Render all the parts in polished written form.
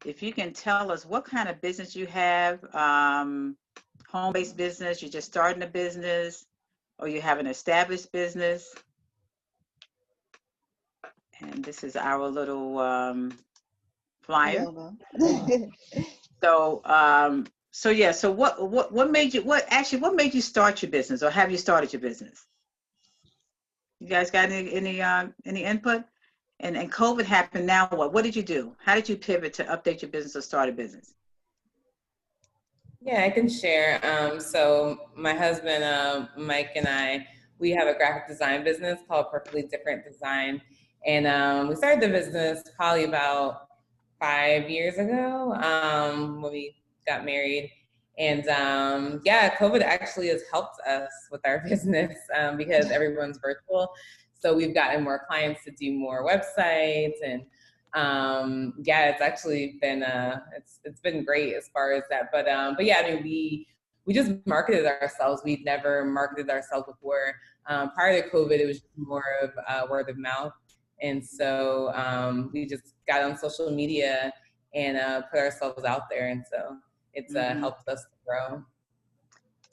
if you can tell us what kind of business you have, home-based business, you're just starting a business, or you have an established business. And this is our little flyer. Yoga. So, so yeah. So what made you? What made you start your business, or have you started your business? You guys got any input? And COVID happened. Now what? What did you do? How did you pivot to update your business or start a business? Yeah, I can share. So my husband, Mike, and I, we have a graphic design business called Perfectly Different Design. And we started the business probably about 5 years ago when we got married. And yeah, COVID actually has helped us with our business because everyone's virtual. So we've gotten more clients to do more websites, and yeah, it's actually been it's been great as far as that. But yeah, I mean, we just marketed ourselves. We'd never marketed ourselves before. Prior to COVID, it was more of word of mouth. And so we just got on social media and put ourselves out there. And so it's helped us to grow.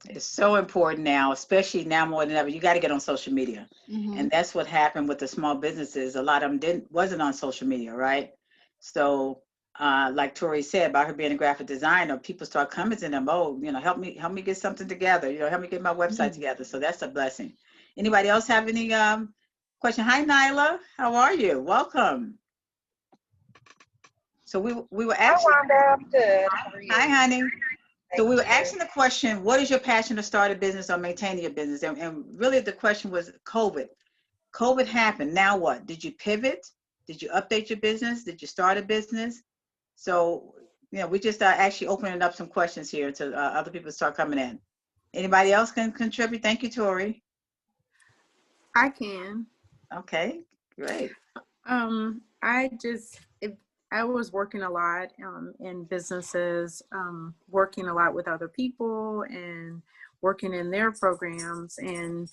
It's so important now, especially now more than ever. You got to get on social media, and that's what happened with the small businesses. A lot of them wasn't on social media, right? So, like Tori said about her being a graphic designer, people start coming to them. Oh, help me get something together. Help me get my website together. So that's a blessing. Anybody else have any question? Hi, Nyla. How are you? Welcome. So we were actually. Hi, Wanda. I'm good. How are you? Hi, honey. So we were asking the question, what is your passion to start a business or maintaining your business? And really the question was COVID. COVID happened. Now what? Did you pivot? Did you update your business? Did you start a business? So, we just actually opening up some questions here to other people start coming in. Anybody else can contribute? Thank you, Tori. I can. Okay, great. I was working a lot in businesses, working a lot with other people and working in their programs. And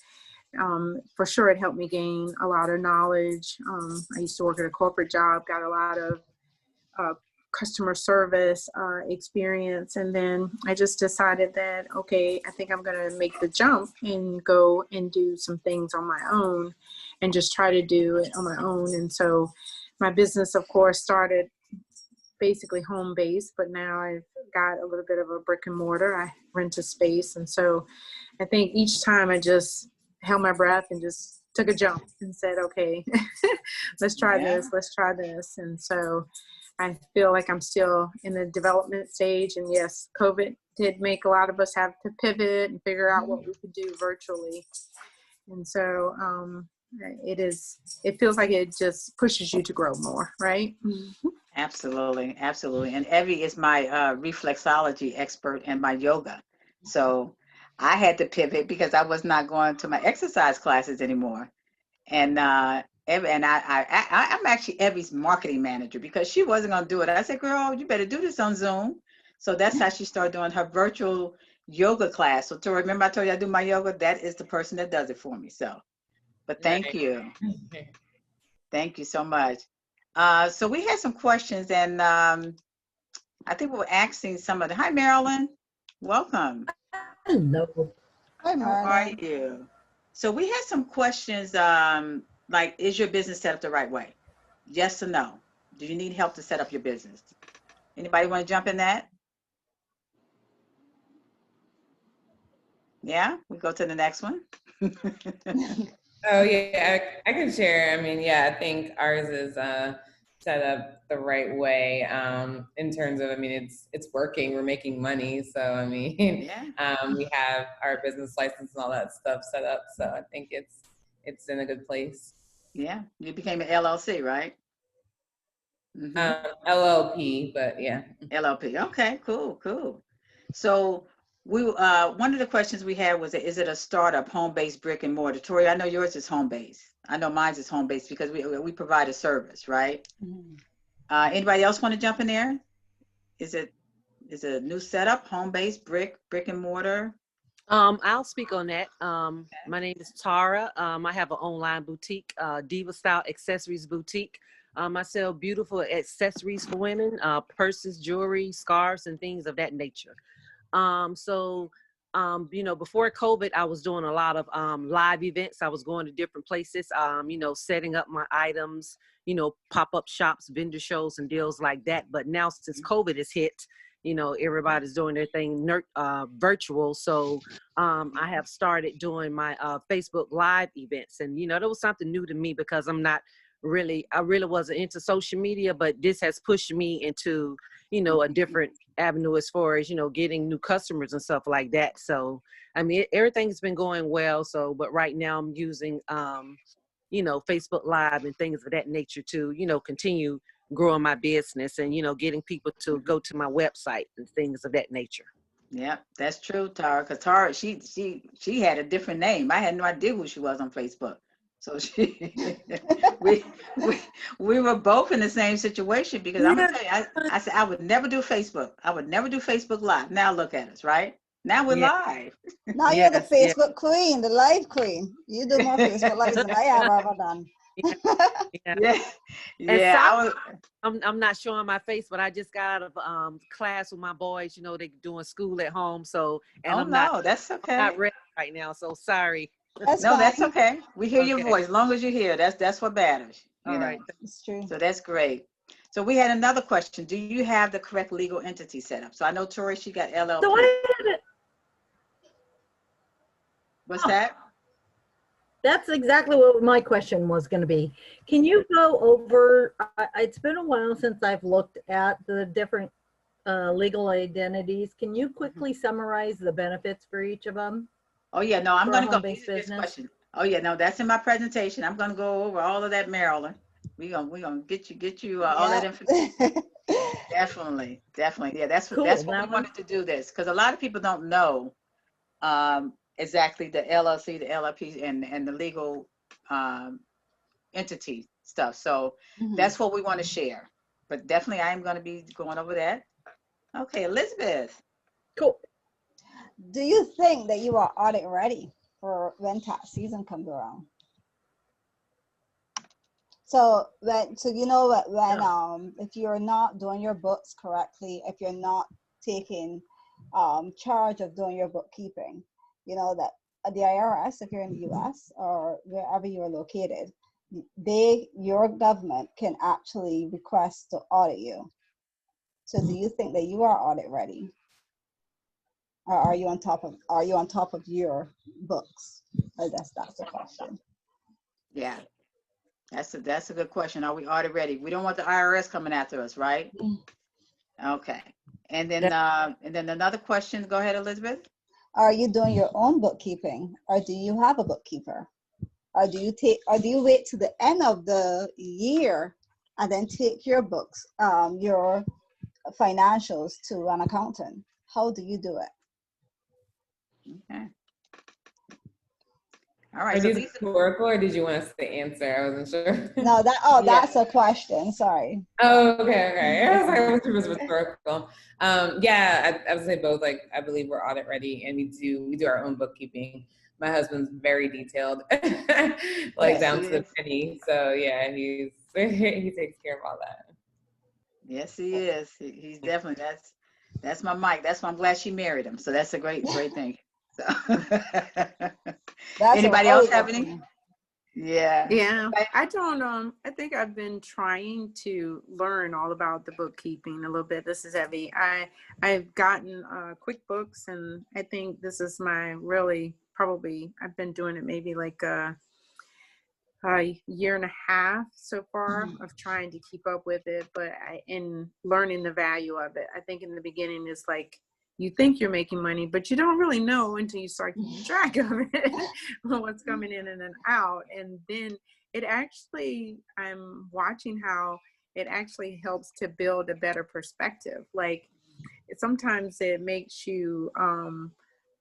for sure, it helped me gain a lot of knowledge. I used to work at a corporate job, got a lot of customer service experience. And then I just decided that, okay, I think I'm going to make the jump and go and do some things on my own and just try to do it on my own. And so my business, of course, started basically home-based, but now I've got a little bit of a brick and mortar. I rent a space. And so I think each time I just held my breath and just took a jump and said, okay, let's try this. And so I feel like I'm still in the development stage. And yes, COVID did make a lot of us have to pivot and figure out what we could do virtually. And so it feels like it just pushes you to grow more, right? Absolutely. And Evie is my reflexology expert and my yoga. So I had to pivot because I was not going to my exercise classes anymore. And I'm actually Evie's marketing manager because she wasn't going to do it. I said, girl, you better do this on Zoom. So that's how she started doing her virtual yoga class. So to remember, I told you I do my yoga. That is the person that does it for me. So. But thank you. Thank you so much. So we had some questions, and I think we were asking some of the. Hi, Marilyn. Welcome. Hello. Hi, How are you? So we had some questions like, is your business set up the right way? Yes or no? Do you need help to set up your business? Anybody want to jump in that? Yeah, we go to the next one. Oh yeah, I can share. I mean, yeah, I think ours is set up the right way in terms of, I mean, it's working. We're making money, so I mean, we have our business license and all that stuff set up. So I think it's in a good place. Yeah, you became an LLC, right? LLP, but yeah. LLP. Okay, cool. So we one of the questions we had was, is it a startup, home-based, brick and mortar? Tori, I know yours is home-based. I know mine's is home-based because we provide a service, right? Anybody else want to jump in there? Is it a new setup, home-based, brick and mortar? I'll speak on that. My name is Tara. I have an online boutique, Diva Style Accessories Boutique. I sell beautiful accessories for women, purses, jewelry, scarves, and things of that nature. Before COVID, I was doing a lot of live events. I was going to different places, setting up my items, pop-up shops, vendor shows, and deals like that. But now since COVID has hit, everybody's doing their thing virtual. So I have started doing my Facebook Live events. And, that was something new to me because I really wasn't into social media, but this has pushed me into, a different avenue as far as, getting new customers and stuff like that. So, I mean, everything's been going well. So, but right now I'm using, Facebook Live and things of that nature to, continue growing my business and, getting people to go to my website and things of that nature. Yeah, that's true, Tara. Because Tara, she had a different name. I had no idea who she was on Facebook. So we were both in the same situation because I'm gonna tell you, I said I would never do Facebook. I would never do Facebook Live. Now look at us, right? Now we're live. Now you're the Facebook queen, the live queen. You do more Facebook lives than I have ever done. Yeah. I'm not showing my face, but I just got out of class with my boys. They're doing school at home, so that's okay. I'm not ready right now, so sorry. That's okay. We hear your voice. As long as you're here, that's what matters. All right. That's true. So that's great. So we had another question. Do you have the correct legal entity set up? So I know Tori, she got LLP. So What's that? That's exactly what my question was going to be. Can you go over, it's been a while since I've looked at the different legal identities. Can you quickly summarize the benefits for each of them? Oh yeah, no, I'm going to go through this question. Oh yeah, no, that's in my presentation. I'm going to go over all of that, Marilyn. We're gonna get you all that information. Definitely. Yeah, that's what we wanted to do this because a lot of people don't know exactly the LLC, the LLP, and the legal entity stuff. So that's what we want to share. But definitely, I am going to be going over that. Okay, Elizabeth. Cool. Do you think that you are audit ready for when tax season comes around? So when if you're not doing your books correctly, if you're not taking charge of doing your bookkeeping, that the IRS, if you're in the US or wherever you're located, your government can actually request to audit you. So do you think that you are audit ready? Or are you on top of your books? I guess that's the question. Yeah. That's a good question. Are we audit ready? We don't want the IRS coming after us, right? Okay. And then another question. Go ahead, Elizabeth. Are you doing your own bookkeeping, or do you have a bookkeeper? Or do you wait to the end of the year and then take your books, your financials to an accountant? How do you do it? Okay. All right. Are these rhetorical, or did you want us to answer? I wasn't sure. No, that's a question. Sorry. Oh, okay. I was like, I was sure it was rhetorical. I would say both. Like, I believe we're audit ready, and we do our own bookkeeping. My husband's very detailed, down to the penny. So yeah, he takes care of all that. Yes, he is. He's definitely that's my Mike. That's why I'm glad she married him. So that's a great thing. So anybody else have any? Yeah. I don't I think I've been trying to learn all about the bookkeeping a little bit. This is heavy. I've gotten QuickBooks, and I think this is my I've been doing it maybe like a year and a half so far of trying to keep up with it, but in learning the value of it. I think in the beginning it's like you think you're making money, but you don't really know until you start keeping track of it, what's coming in and then out. And then I'm watching how it actually helps to build a better perspective. Like sometimes it makes you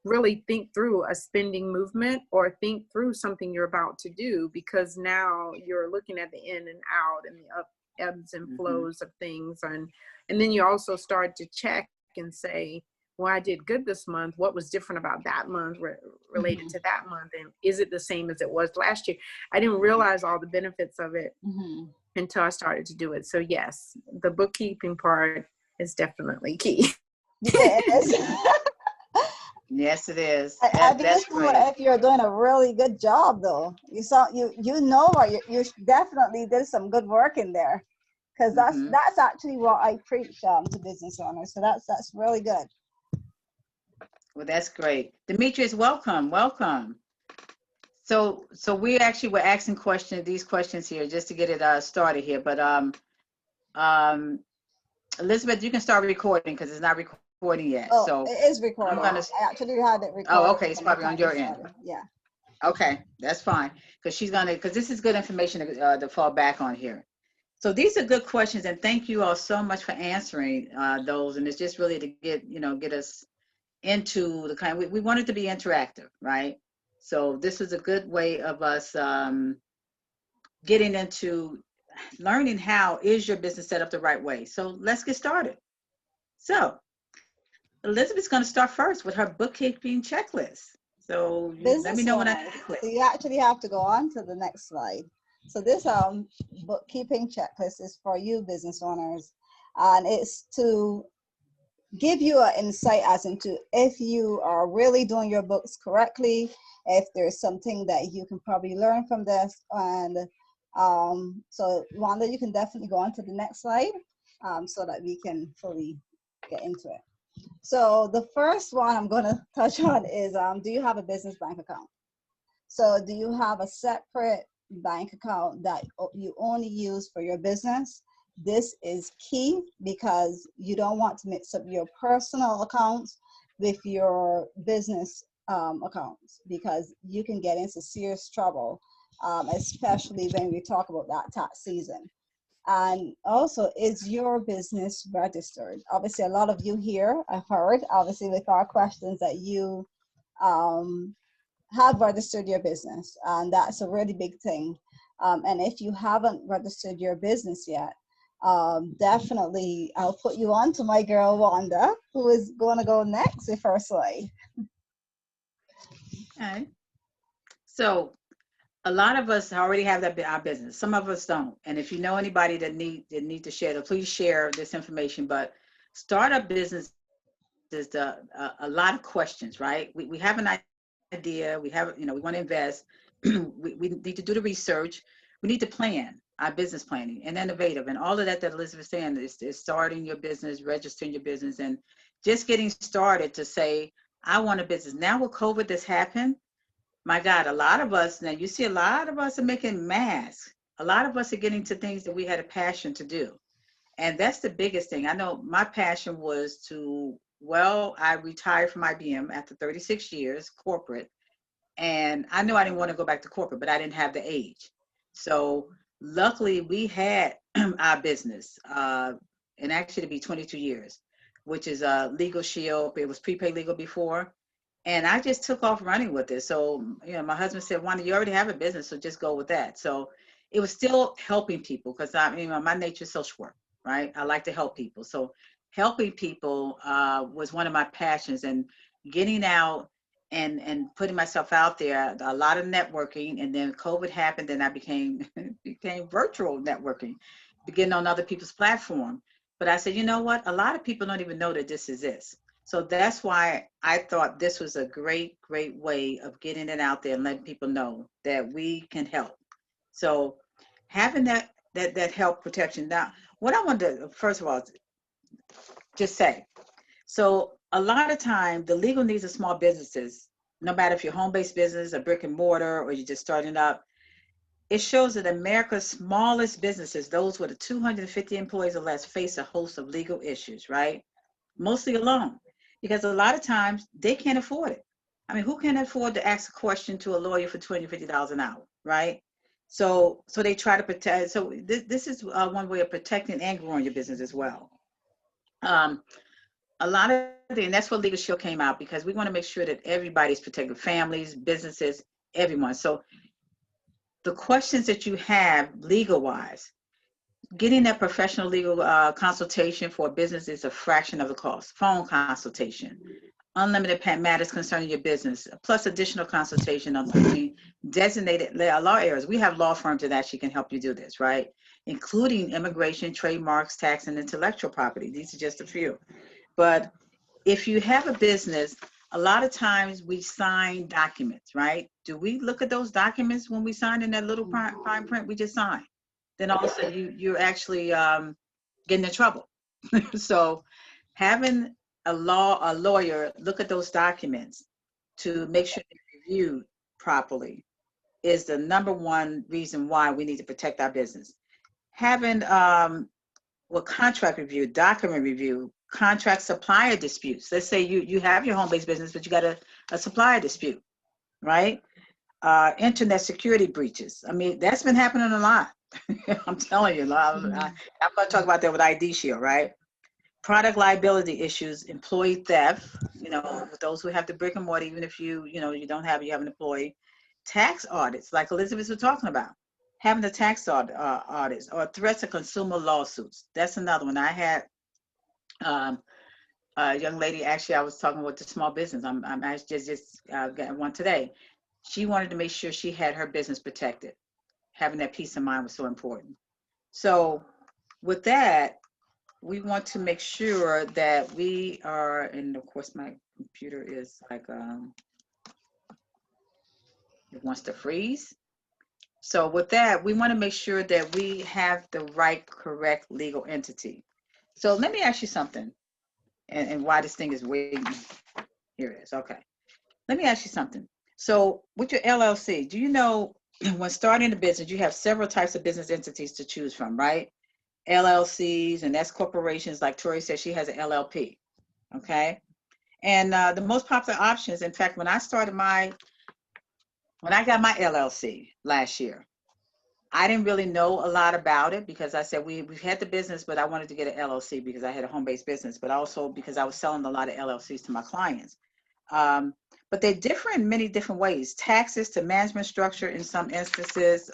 really think through a spending movement or think through something you're about to do, because now you're looking at the in and out and the ebbs and flows of things. And then you also start to check and say, well, I did good this month. What was different about that month related to that month? And is it the same as it was last year? I didn't realize all the benefits of it until I started to do it. So yes, the bookkeeping part is definitely key. Yeah, it is. Yes, it is. I believe That's great. if you're doing a really good job, though, you know what you definitely did some good work in there, because Hmm. that's actually what I preach to business owners. So that's really good. Well, that's great. Demetrius, welcome, welcome. So we actually were asking these questions here just to get it started here. But um, Elizabeth, you can start recording because it's not recording yet. Oh, So it is I'm recording. gonna. I actually had it Oh, recorded okay, it's from the probably on time we your end. started. Yeah. Okay, that's fine because because this is good information to fall back on here. So these are good questions, and thank you all so much for answering those. And it's just really to get us into the kind. We want it to be interactive, right? So this was a good way of us getting into learning how is your business set up the right way. So let's get started. So Elizabeth's going to start first with her bookkeeping checklist. So let me Business know when I owners. click. So you actually have to go on to the next slide. So this bookkeeping checklist is for you business owners, and it's to give you an insight as into if you are really doing your books correctly, if there's something that you can probably learn from this. And so Wanda, you can definitely go on to the next slide so that we can fully get into it. So the first one I'm going to touch on is, do you have a business bank account? So do you have a separate bank account that you only use for your business? This is key because you don't want to mix up your personal accounts with your business accounts, because you can get into serious trouble, especially when we talk about that tax season. And also, is your business registered? Obviously, a lot of you here, I've heard, obviously, with our questions, that you um, have registered your business, and that's a really big thing. And if you haven't registered your business yet, definitely I'll put you on to my girl Wanda, who is going to go next with her slide. Okay. So a lot of us already have our business. Some of us don't. And if you know anybody that need to share, please share this information. But startup business is a lot of questions, right? We have an idea. We have, we want to invest. we need to do the research. We need to plan our business planning and innovative and all of that Elizabeth's saying is starting your business, registering your business, and just getting started to say, I want a business. Now with COVID that's happened, my God, a lot of us, now you see a lot of us are making masks. A lot of us are getting to things that we had a passion to do. And that's the biggest thing. I know my passion was I retired from IBM after 36 years corporate. And I knew I didn't want to go back to corporate, but I didn't have the age. So luckily we had our business, and actually to be 22 years, which is a Legal Shield. It was prepaid legal before. And I just took off running with it. So, my husband said, Wanda, you already have a business, so just go with that. So it was still helping people because my nature is social work, right? I like to help people. So helping people was one of my passions, and getting out and putting myself out there, a lot of networking. And then COVID happened, and I became virtual networking, getting on other people's platform. But I said, you know what? A lot of people don't even know that this exists. So that's why I thought this was a great, great way of getting it out there and letting people know that we can help. So having that help protection. Now, what I want to first of all just say, so a lot of time the legal needs of small businesses, no matter if you're home-based business, a brick and mortar, or you're just starting up, it shows that America's smallest businesses, those with 250 employees or less, face a host of legal issues, right? Mostly alone, because a lot of times they can't afford it. I mean, who can afford to ask a question to a lawyer for $20, $50 an hour, right? So they try to protect. So this is one way of protecting and growing your business as well. A lot of and that's what Legal Shield came out, because we want to make sure that everybody's protected, families, businesses, everyone. So the questions that you have legal wise, getting that professional legal consultation for a business is a fraction of the cost. Phone consultation, unlimited matters concerning your business, plus additional consultation on designated law areas. We have law firms that actually can help you do this, right? including immigration, trademarks, tax, and intellectual property. These are just a few. But if you have a business, a lot of times we sign documents, right? Do we look at those documents when we sign in that little fine print we just signed? Then all of a sudden you're actually getting in trouble. So having a lawyer look at those documents to make sure they're reviewed properly is the number one reason why we need to protect our business. Having contract review, document review, contract supplier disputes. Let's say you have your home-based business, but you got a supplier dispute, right? Internet security breaches. I mean, that's been happening a lot. I'm telling you, I'm going to talk about that with ID Shield, right? Product liability issues, employee theft, with those who have the brick and mortar, even if you don't have an employee. Tax audits, like Elizabeth was talking about, having the tax audits or threats of consumer lawsuits. That's another one. I had a young lady, actually, I was talking with the small business. I'm actually just got one today. She wanted to make sure she had her business protected. Having that peace of mind was so important. So with that, we want to make sure that we are, and of course my computer is like, it wants to freeze. So with that, we want to make sure that we have the right, correct legal entity. So let me ask you something, and why this thing is waiting. Here it is, okay. Let me ask you something. So with your LLC, do you know when starting a business, you have several types of business entities to choose from, right? LLCs and S corporations, like Tori said, she has an LLP, okay? And the most popular options, in fact, when I got my LLC last year, I didn't really know a lot about it because I said we've had the business, but I wanted to get an LLC because I had a home-based business, but also because I was selling a lot of LLCs to my clients. But they differ in many different ways. Taxes to management structure in some instances.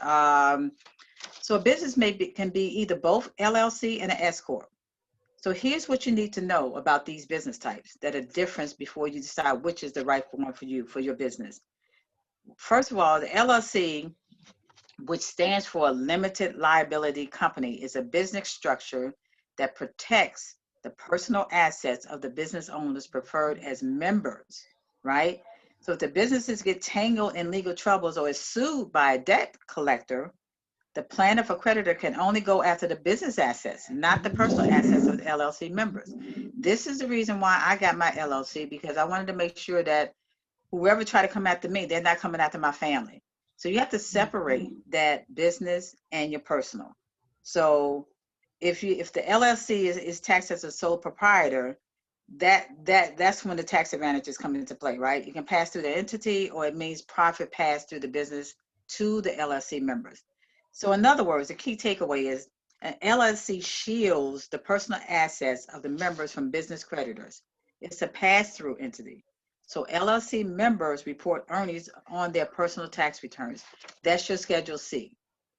So a business can be either both LLC and an S corp. So here's what you need to know about these business types that are different before you decide which is the right one for you for your business. First of all, the LLC, which stands for a limited liability company, is a business structure that protects the personal assets of the business owners preferred as members, right? So if the businesses get tangled in legal troubles or is sued by a debt collector, the plaintiff or creditor can only go after the business assets, not the personal assets of the LLC members. This is the reason why I got my LLC, because I wanted to make sure that whoever tried to come after me, they're not coming after my family. So you have to separate that business and your personal. So if the LLC is taxed as a sole proprietor, that's when the tax advantages come into play, right? You can pass through the entity, or it means profit passed through the business to the LLC members. So in other words, the key takeaway is an LLC shields the personal assets of the members from business creditors. It's a pass-through entity. So LLC members report earnings on their personal tax returns. That's your Schedule C.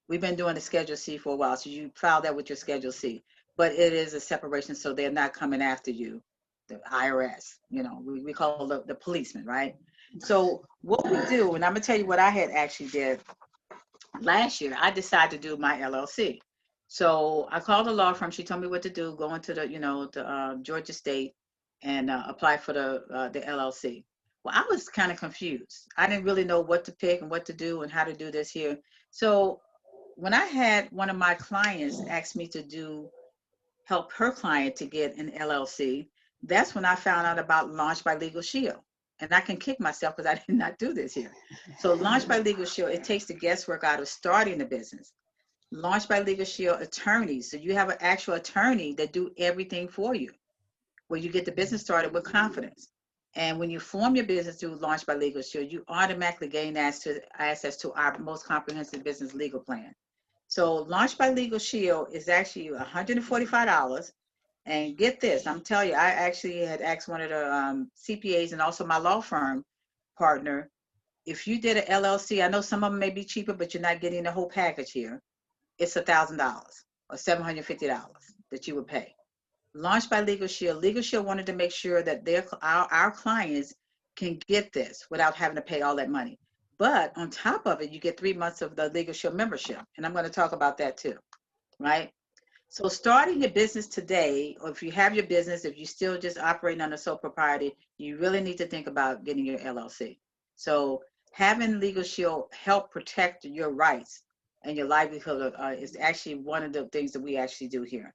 We've been doing the Schedule C for a while, so you file that with your Schedule C. But it is a separation, so they're not coming after you, the IRS. We call the policeman, right? So what we do, and I'm gonna tell you what I had actually did last year. I decided to do my LLC. So I called a law firm. She told me what to do, go into the Georgia State and apply for the LLC. Well, I was kind of confused. I didn't really know what to pick and what to do and how to do this here. So when I had one of my clients ask me to help her client to get an LLC, that's when I found out about Launch by Legal Shield. And I can kick myself because I did not do this here. So Launch by Legal Shield, it takes the guesswork out of starting the business. Launch by Legal Shield attorneys. So you have an actual attorney that do everything for you, where you get the business started with confidence. And when you form your business through Launch by Legal Shield, you automatically gain access to our most comprehensive business legal plan. So Launch by Legal Shield is actually $145. And get this, I'm telling you, I actually had asked one of the CPAs and also my law firm partner, if you did an LLC, I know some of them may be cheaper, but you're not getting the whole package here. It's $1,000 or $750 that you would pay. Launched by Legal Shield. Legal Shield wanted to make sure that our clients can get this without having to pay all that money. But on top of it, you get 3 months of the Legal Shield membership. And I'm going to talk about that too. right? So starting your business today, or if you have your business, if you're still just operating under sole propriety, you really need to think about getting your LLC. So having Legal Shield help protect your rights and your livelihood is actually one of the things that we actually do here.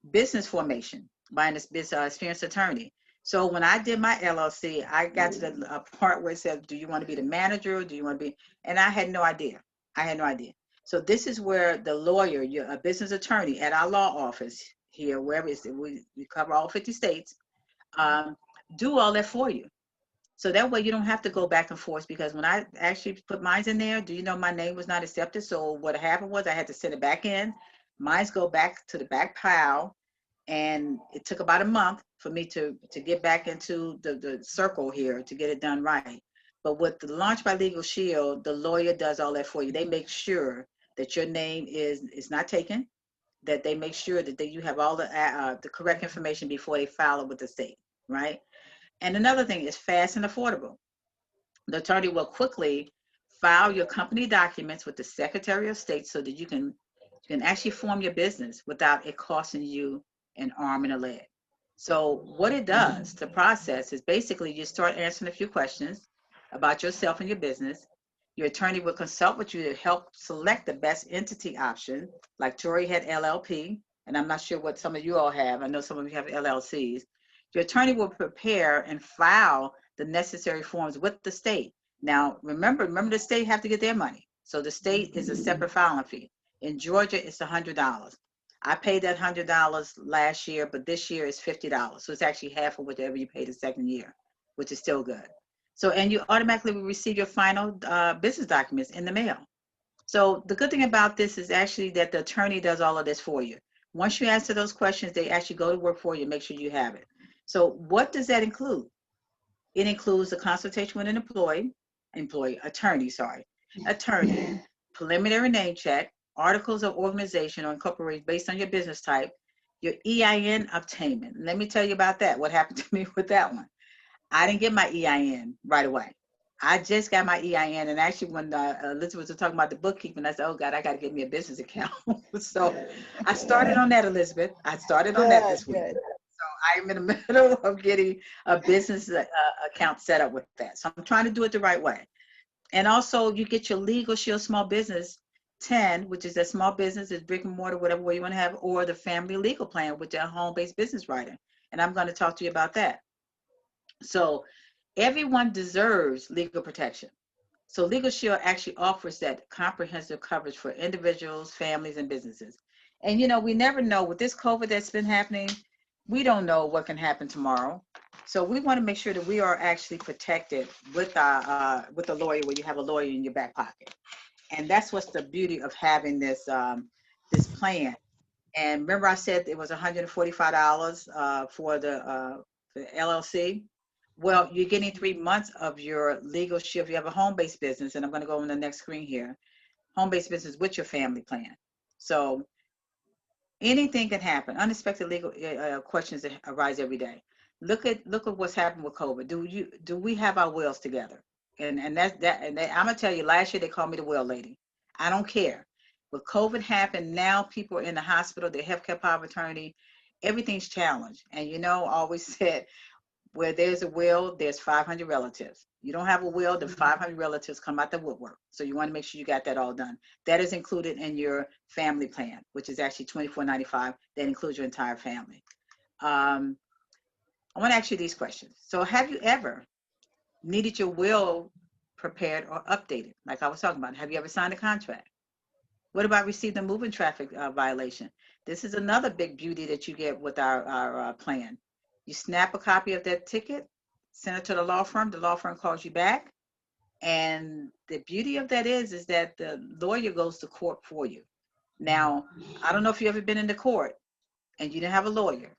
Business formation by an experienced attorney. So when I did my LLC, I got to the part where it said, do you want to be the manager? Do you want to be? And I had no idea. I had no idea. So this is where the lawyer, a business attorney at our law office here, wherever it's, we cover all 50 states, um, do all that for you. So that way you don't have to go back and forth, because when I actually put mine in there, do you know my name was not accepted? So what happened was I had to send it back in. Mine's go back to the back pile, and it took about a month for me to get back into the circle here to get it done right. But with the launch by Legal Shield, the lawyer does all that for you. They make sure that your name is not taken, that they make sure that you have all the correct information before they file it with the state, right? And another thing is fast and affordable. The attorney will quickly file your company documents with the Secretary of State so that you can actually form your business without it costing you an arm and a leg. So what it does, the process is basically you start answering a few questions about yourself and your business. Your attorney will consult with you to help select the best entity option. Like Tori had LLP, and I'm not sure what some of you all have. I know some of you have LLCs. Your attorney will prepare and file the necessary forms with the state. Now, remember the state have to get their money. So the state is a separate filing fee. In Georgia, it's $100. I paid that $100 last year, but this year is $50. So it's actually half of whatever you paid the second year, which is still good. So, and you automatically will receive your final business documents in the mail. So the good thing about this is actually that the attorney does all of this for you. Once you answer those questions, they actually go to work for you and make sure you have it. So what does that include? It includes a consultation with an attorney, preliminary name check, articles of organization or incorporation based on your business type, your EIN obtainment. Let me tell you about that. What happened to me with that one? I didn't get my EIN right away. I just got my EIN, and actually when Elizabeth was talking about the bookkeeping, I said, oh God, I got to get me a business account. So I started on that, Elizabeth. I started on that this week. Good. So I'm in the middle of getting a business account set up with that. So I'm trying to do it the right way. And also you get your Legal Shield Small Business 10, which is a small business, is brick and mortar, whatever way you want to have, or the family legal plan with their home-based business writer. And I'm going to talk to you about that. So everyone deserves legal protection. So Legal Shield actually offers that comprehensive coverage for individuals, families, and businesses. And we never know with this COVID that's been happening, we don't know what can happen tomorrow. So we want to make sure that we are actually protected with a lawyer, where you have a lawyer in your back pocket. And that's what's the beauty of having this this plan. And remember I said it was $145 for the LLC. Well, you're getting 3 months of your Legal Shield. You have a home-based business, and I'm going to go on the next screen here. Home-based business with your family plan. So anything can happen. Unexpected legal questions that arise every day. Look at what's happened with COVID. Do we have our wills together? And that's that. And I'm gonna tell you, last year they called me the will lady. I don't care. But COVID happened. Now people are in the hospital. The healthcare power of attorney. Everything's challenged. And I always said, where there's a will, there's 500 relatives. You don't have a will, the 500 relatives come out the woodwork. So you want to make sure you got that all done. That is included in your family plan, which is actually $24.95. That includes your entire family. I want to ask you these questions. So have you ever needed your will prepared or updated? Like I was talking about, have you ever signed a contract? What about received a moving traffic violation? This is another big beauty that you get with our plan. You snap a copy of that ticket, send it to the law firm calls you back. And the beauty of that is that the lawyer goes to court for you. Now, I don't know if you've ever been into court and you didn't have a lawyer,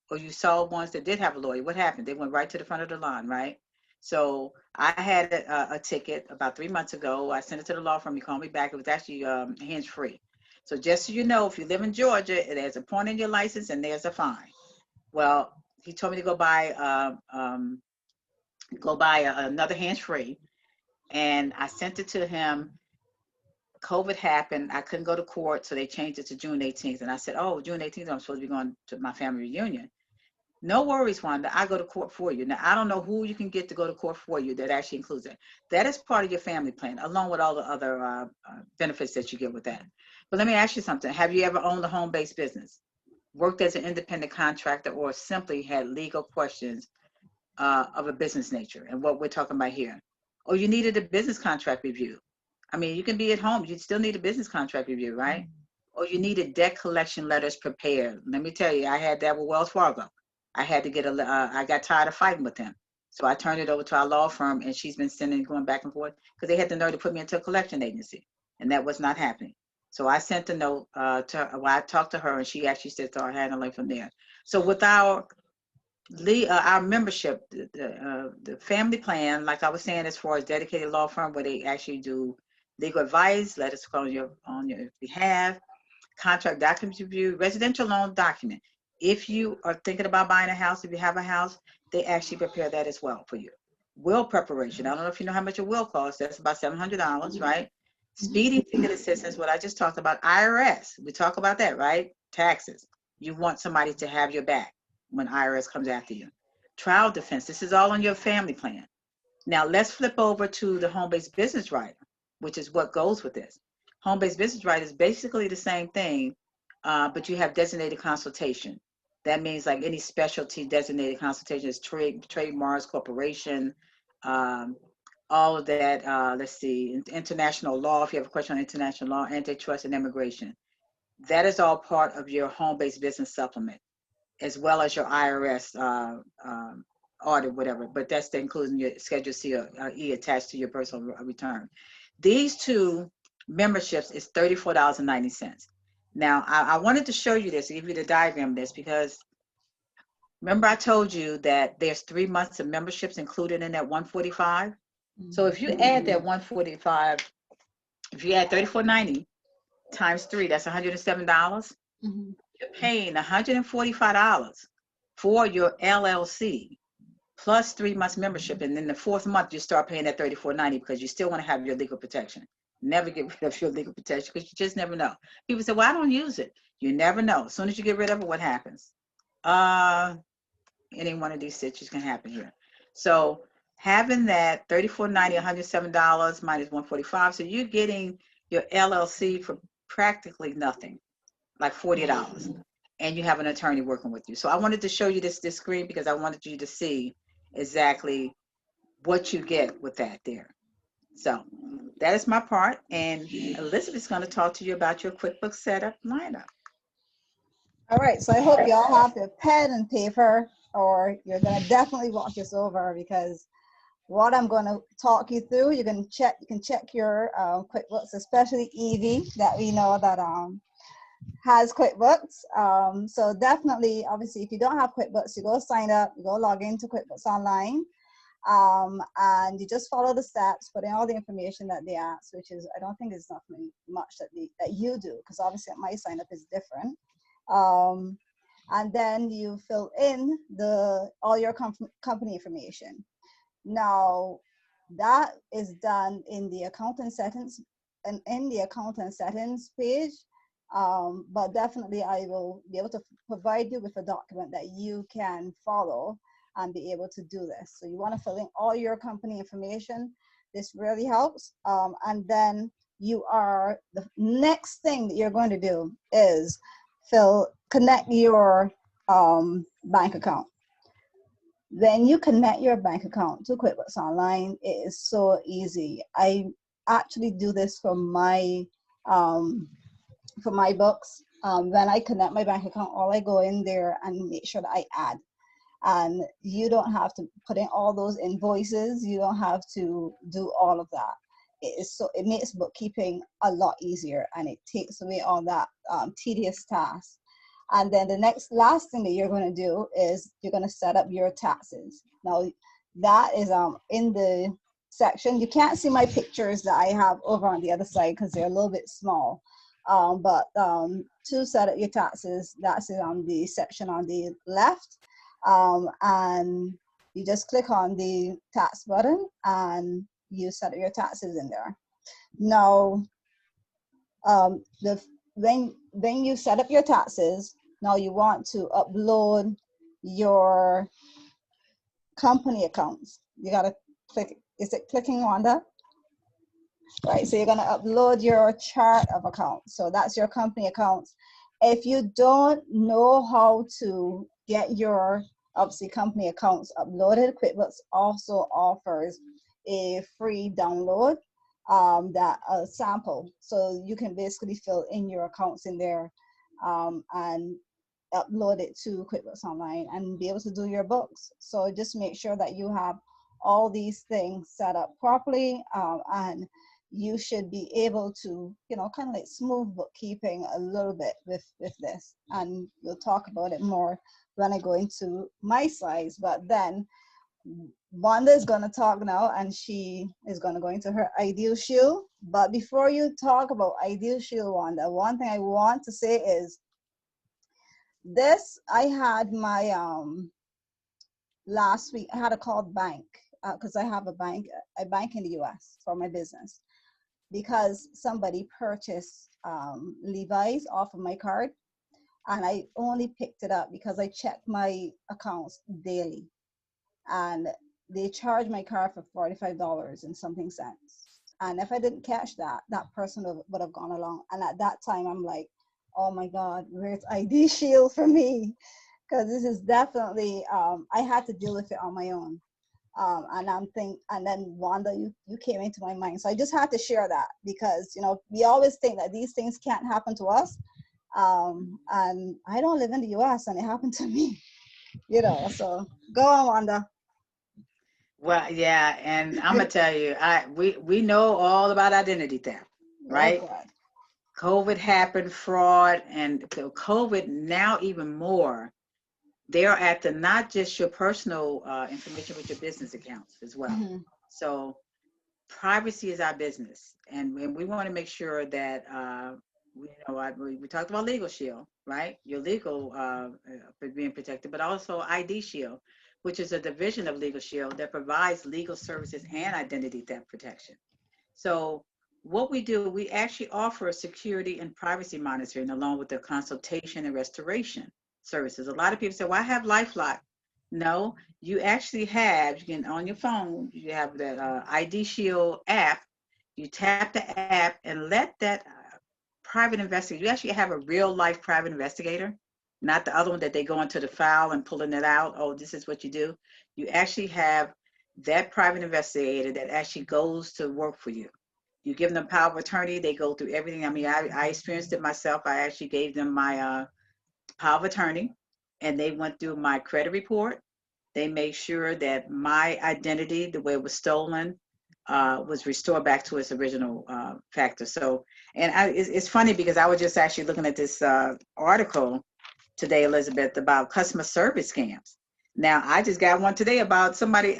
or you saw ones that did have a lawyer. What happened? They went right to the front of the line, right? So I had a ticket about 3 months ago. I sent it to the law firm. He called me back. It was actually hands-free. So just so you know, if you live in Georgia, there's a point in your license and there's a fine. Well, he told me to go buy another hands-free, and I sent it to him COVID happened. I couldn't go to court, so they changed it to June 18th. And I said, oh, June 18th, I'm supposed to be going to my family reunion. No worries, Wanda. I go to court for you. Now, I don't know who you can get to go to court for you that actually includes it. That is part of your family plan, along with all the other benefits that you get with that. But let me ask you something. Have you ever owned a home-based business, worked as an independent contractor, or simply had legal questions of a business nature? And what we're talking about here. Or you needed a business contract review. I mean, you can be at home. You still need a business contract review, right? Or you needed debt collection letters prepared. Let me tell you, I had that with Wells Fargo. I had to get I got tired of fighting with them. So I turned it over to our law firm, and she's been going back and forth because they had the nerve to put me into a collection agency, and that was not happening. So I sent a note to her. Well, I talked to her, and she actually said start handling from there. So with our membership, the family plan, like I was saying, as far as dedicated law firm where they actually do legal advice, let us call on your behalf, contract document review, residential loan document. If you are thinking about buying a house, if you have a house, they actually prepare that as well for you. Will preparation. I don't know if you know how much a will costs. That's about $700, right? Speeding ticket assistance, what I just talked about. IRS, we talk about that, right? Taxes. You want somebody to have your back when IRS comes after you. Trial defense. This is all on your family plan. Now let's flip over to the home-based business rider, which is what goes with this. Home-based business rider is basically the same thing, but you have designated consultation. That means like any specialty designated consultation is trademarks, corporation, all of that. Let's see, international law. If you have a question on international law, antitrust, and immigration, that is all part of your home-based business supplement, as well as your IRS audit, whatever. But that's including your Schedule C or E attached to your personal return. These two memberships is $34.90. Now, I wanted to show you this, give you the diagram of this, because remember I told you that there's 3 months of memberships included in that 145. So if you add that 145, if you add $34.90 times 3, that's $107. You're paying $145 for your LLC plus 3 months membership, and then the 4th month you start paying that $34.90 because you still want to have your legal protection. Never get rid of your legal protection because you just never know. People say, well, I don't use it. You never know. As soon as you get rid of it, what happens? Any one of these situations can happen here. So having that $34.90, $107 minus $145, so you're getting your LLC for practically nothing, like $40, and you have an attorney working with you. So I wanted to show you this screen because I wanted you to see exactly what you get with that there. So that is my part, and Elizabeth's going to talk to you about your QuickBooks setup lineup. All right, so I hope you all have your pen and paper, or you're going to definitely watch this over, because what I'm going to talk you through, you can check your QuickBooks, especially Evie, that we know that has QuickBooks. So definitely, obviously, if you don't have QuickBooks, you go sign up, you go log into QuickBooks Online, and you just follow the steps, put in all the information that they ask, which is, I don't think there's nothing much that you do, because obviously my sign up is different. And then you fill in all your company information. Now, that is done in the accountant settings and in the accountant settings page. But definitely I will be able to provide you with a document that you can follow and be able to do this. So you want to fill in all your company information. This really helps. And then the next thing that you're going to do is connect your bank account. When you connect your bank account to QuickBooks Online, it is so easy. I actually do this for my books. When I connect my bank account, all I go in there and make sure that I add. And you don't have to put in all those invoices. You don't have to do all of that. It makes bookkeeping a lot easier, and it takes away all that tedious task. And then the last thing that you're going to do is you're going to set up your taxes. Now, that is in the section. You can't see my pictures that I have over on the other side because they're a little bit small. But to set up your taxes, that's on the section on the left. And you just click on the tax button and you set up your taxes in there. Now, The when you set up your taxes, now you want to upload your company accounts. You gotta click. Is it clicking on that? Right. So you're gonna upload your chart of accounts. So that's your company accounts. If you don't know how to get your obviously company accounts uploaded, QuickBooks also offers a free download that a sample. So you can basically fill in your accounts in there and upload it to QuickBooks Online and be able to do your books. So just make sure that you have all these things set up properly, and you should be able to, you know, kind of like smooth bookkeeping a little bit with this. And we'll talk about it more when I go into my slides. But then Wanda is going to talk now, and she is going to go into her Ideal Shield. But before you talk about Ideal Shield, Wanda, one thing I want to say is this: I had my last week I had a called bank because I have a bank in the US for my business, because somebody purchased Levi's off of my card, and I only picked it up because I checked my accounts daily, and they charged my card for $45 and something cents. And if I didn't catch that, that person would have gone along. And at that time, I'm like, oh my God, where's ID Shield for me? Because this is definitely, I had to deal with it on my own. And then Wanda, you came into my mind. So I just had to share that because, you know, we always think that these things can't happen to us. And I don't live in the US and it happened to me, you know, so go on, Wanda. Well, yeah, and I'm gonna tell you, we know all about identity theft, right? Okay. COVID happened, fraud, and COVID now even more. They're after not just your personal information, but your business accounts as well. Mm-hmm. So privacy is our business, and we want to make sure that we talked about Legal Shield, right? Your legal being protected, but also ID Shield, which is a division of Legal Shield that provides legal services and identity theft protection. So what we do, we actually offer security and privacy monitoring along with the consultation and restoration services. A lot of people say, well, I have LifeLock. No, you actually have, you can on your phone, you have that ID Shield app. You tap the app and let that private investigator, you actually have a real life private investigator, not the other one that they go into the file and pulling it out. Oh, this is what you do. You actually have that private investigator that actually goes to work for you. You give them power of attorney, they go through everything. I mean, I experienced it myself. I actually gave them my power of attorney, and they went through my credit report. They made sure that my identity, the way it was stolen, was restored back to its original factor. So, and it's funny because I was just actually looking at this article today, Elizabeth, about customer service scams. Now, I just got one today about somebody,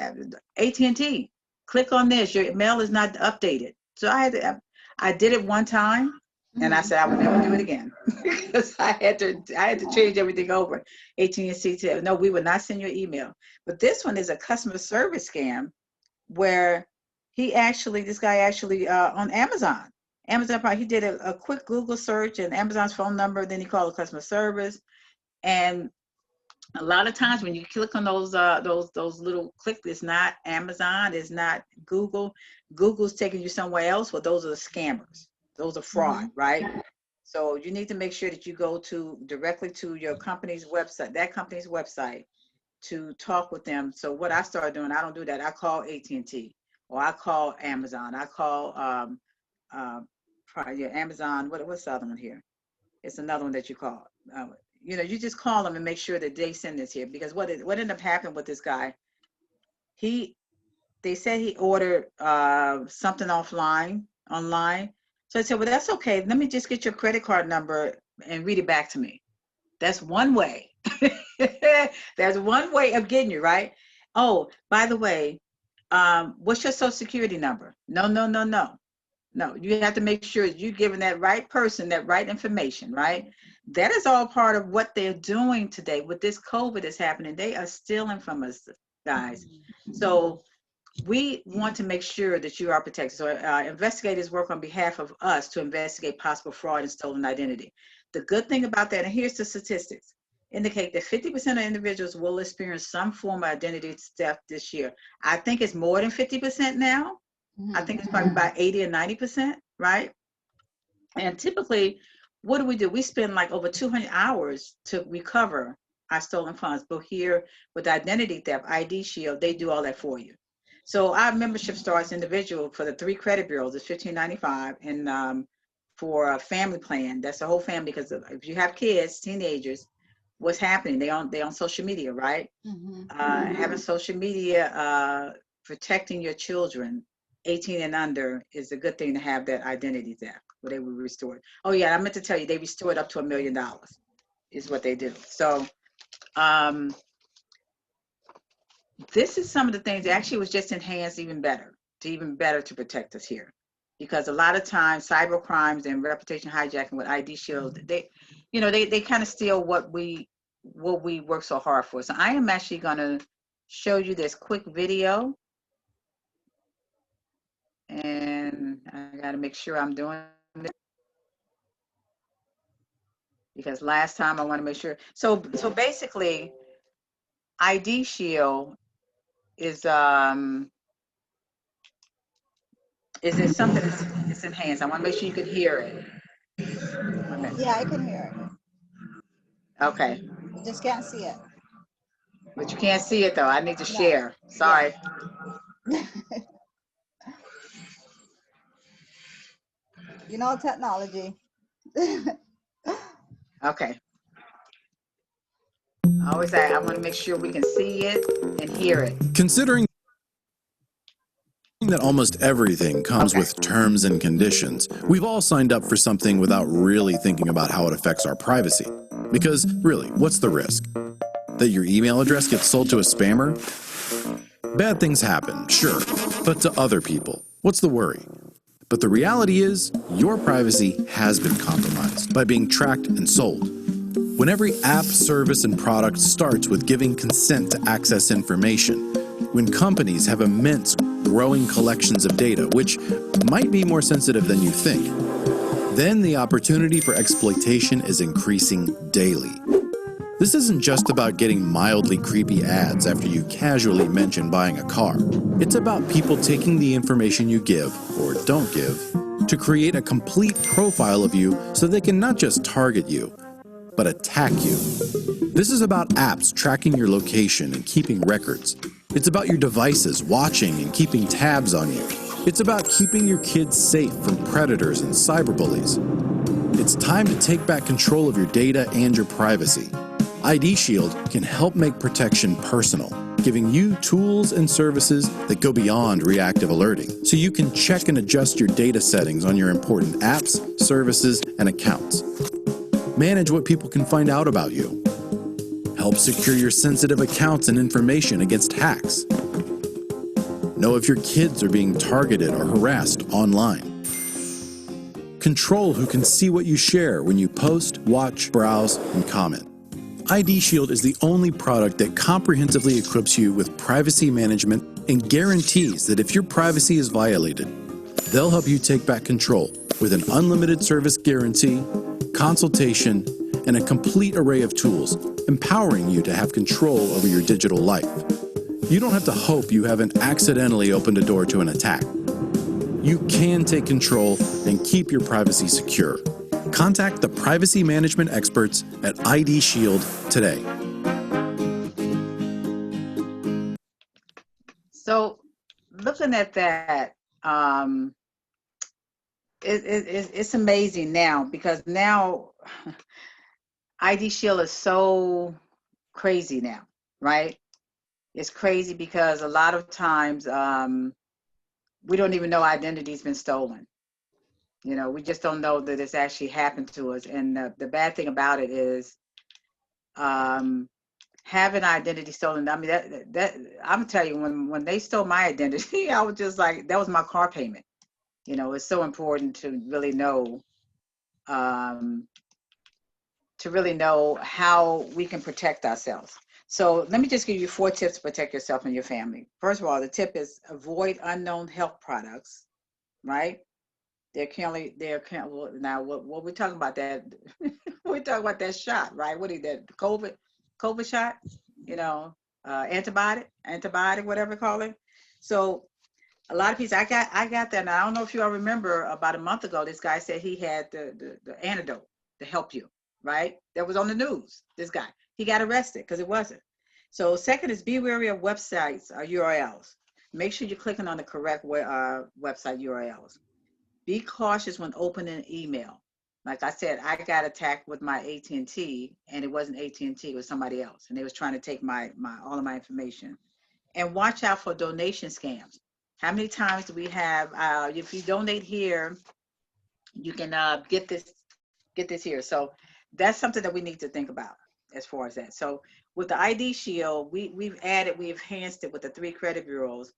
AT&T. Click on this, your mail is not updated. So I did it one time, and I said I would never do it again because I had to change everything over. AT&T said, no, we will not send you an email. But this one is a customer service scam where this guy actually on Amazon he did a quick Google search and Amazon's phone number, then he called the customer service. And a lot of times when you click on those little clicks, it's not Amazon, it's not Google. Google's taking you somewhere else. Well, those are the scammers. Those are fraud, right? So you need to make sure that you go directly to your company's website, that company's website, to talk with them. So what I started doing, I don't do that. I call AT&T or I call Amazon. I call Amazon. What's the other one here? It's another one that you call. You just call them and make sure that they send this here, because what ended up happening with this guy, they said he ordered something online. So I said, well, that's okay. Let me just get your credit card number and read it back to me. That's one way. That's one way of getting you, right? Oh, by the way, what's your social security number? No. No, you have to make sure you're giving that right person that right information, right? That is all part of what they're doing today. With this COVID is happening, they are stealing from us, guys. So we want to make sure that you are protected. So investigators work on behalf of us to investigate possible fraud and stolen identity. The good thing about that, and here's the statistics, indicate that 50% of individuals will experience some form of identity theft this year. I think it's more than 50% now. I think it's probably about 80 or 90%, right? And typically, what do? We spend like over 200 hours to recover our stolen funds. But here with identity theft, ID Shield, they do all that for you. So our membership starts individual for the 3 credit bureaus is $15.95, and for a family plan, that's the whole family, because if you have kids, teenagers, what's happening? They on social media, right? Having social media, protecting your children 18 and under is a good thing to have that identity theft where they will restore it. Oh yeah, I meant to tell you, they restore it up to $1 million is what they do. So this is some of the things that actually was just enhanced even better to protect us here. Because a lot of times cyber crimes and reputation hijacking with ID Shield, they kind of steal what we work so hard for. So I am actually gonna show you this quick video. And I gotta make sure I'm doing it, because last time I wanna make sure. So basically ID Shield is it something that's enhanced? I want to make sure you can hear it. Yeah, I can hear it. Okay. I just can't see it. But you can't see it though. I need to No. share. Sorry. Yeah. You know, technology. Okay. I always say I want to make sure we can see it and hear it. Considering that almost everything comes with terms and conditions, we've all signed up for something without really thinking about how it affects our privacy. Because, really, what's the risk? That your email address gets sold to a spammer? Bad things happen, sure, but to other people. What's the worry? But the reality is, your privacy has been compromised by being tracked and sold. When every app, service, and product starts with giving consent to access information, when companies have immense growing collections of data, which might be more sensitive than you think, then the opportunity for exploitation is increasing daily. This isn't just about getting mildly creepy ads after you casually mention buying a car. It's about people taking the information you give, or don't give, to create a complete profile of you so they can not just target you, but attack you. This is about apps tracking your location and keeping records. It's about your devices watching and keeping tabs on you. It's about keeping your kids safe from predators and cyberbullies. It's time to take back control of your data and your privacy. ID Shield can help make protection personal, giving you tools and services that go beyond reactive alerting, so you can check and adjust your data settings on your important apps, services, and accounts. Manage what people can find out about you. Help secure your sensitive accounts and information against hacks. Know if your kids are being targeted or harassed online. Control who can see what you share when you post, watch, browse, and comment. ID Shield is the only product that comprehensively equips you with privacy management and guarantees that if your privacy is violated, they'll help you take back control with an unlimited service guarantee, consultation, and a complete array of tools, empowering you to have control over your digital life. You don't have to hope you haven't accidentally opened a door to an attack. You can take control and keep your privacy secure. Contact the privacy management experts at ID Shield today. So looking at that, it's amazing now, because now ID Shield is so crazy now, right? It's crazy because a lot of times we don't even know identity's been stolen. You know, we just don't know that it's actually happened to us. And the bad thing about it is having identity stolen. I mean, that I'm telling you, when they stole my identity, I was just like, that was my car payment. You know, it's so important to really know how we can protect ourselves. So let me just give you 4 tips to protect yourself and your family. First of all, the tip is avoid unknown health products, right? Well, now what we're talking about that we're talking about that shot, right? What is that? COVID shot, you know, antibiotic, whatever you call it. So a lot of people, I got that, and I don't know if you all remember about a month ago, this guy said he had the antidote to help you, right? That was on the news. This guy, he got arrested because it wasn't. So second is be wary of websites or URLs. Make sure you're clicking on the correct website URLs. Be cautious when opening email. Like I said, I got attacked with my AT&T, and it wasn't AT&T, it was somebody else, and they was trying to take my all of my information. And watch out for donation scams. How many times do we have? If you donate here, you can get this here. So that's something that we need to think about as far as that. So with the ID Shield, we've enhanced it with the 3 credit bureaus.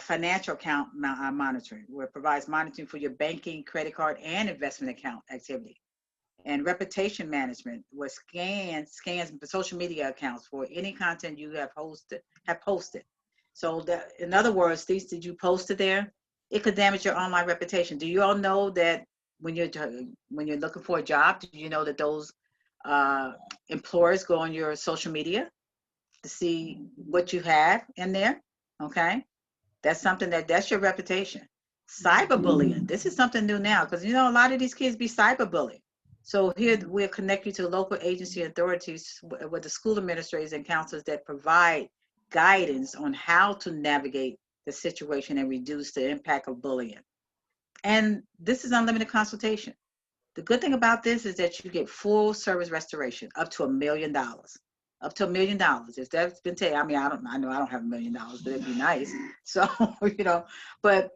Financial account monitoring, where it provides monitoring for your banking, credit card, and investment account activity. And reputation management, where scans social media accounts for any content you have posted. So that, in other words, these that you posted there, it could damage your online reputation. Do you all know that when you're looking for a job, do you know that those employers go on your social media to see what you have in there? Okay. That's something that's your reputation. Cyberbullying. This is something new now because, a lot of these kids be cyberbullied. So here we'll connect you to local agency authorities with the school administrators and counselors that provide guidance on how to navigate the situation and reduce the impact of bullying. And this is unlimited consultation. The good thing about this is that you get full service restoration up to $1 million. Up to $1 million. If that's been taken, I know I don't have $1 million, but it'd be nice. So, but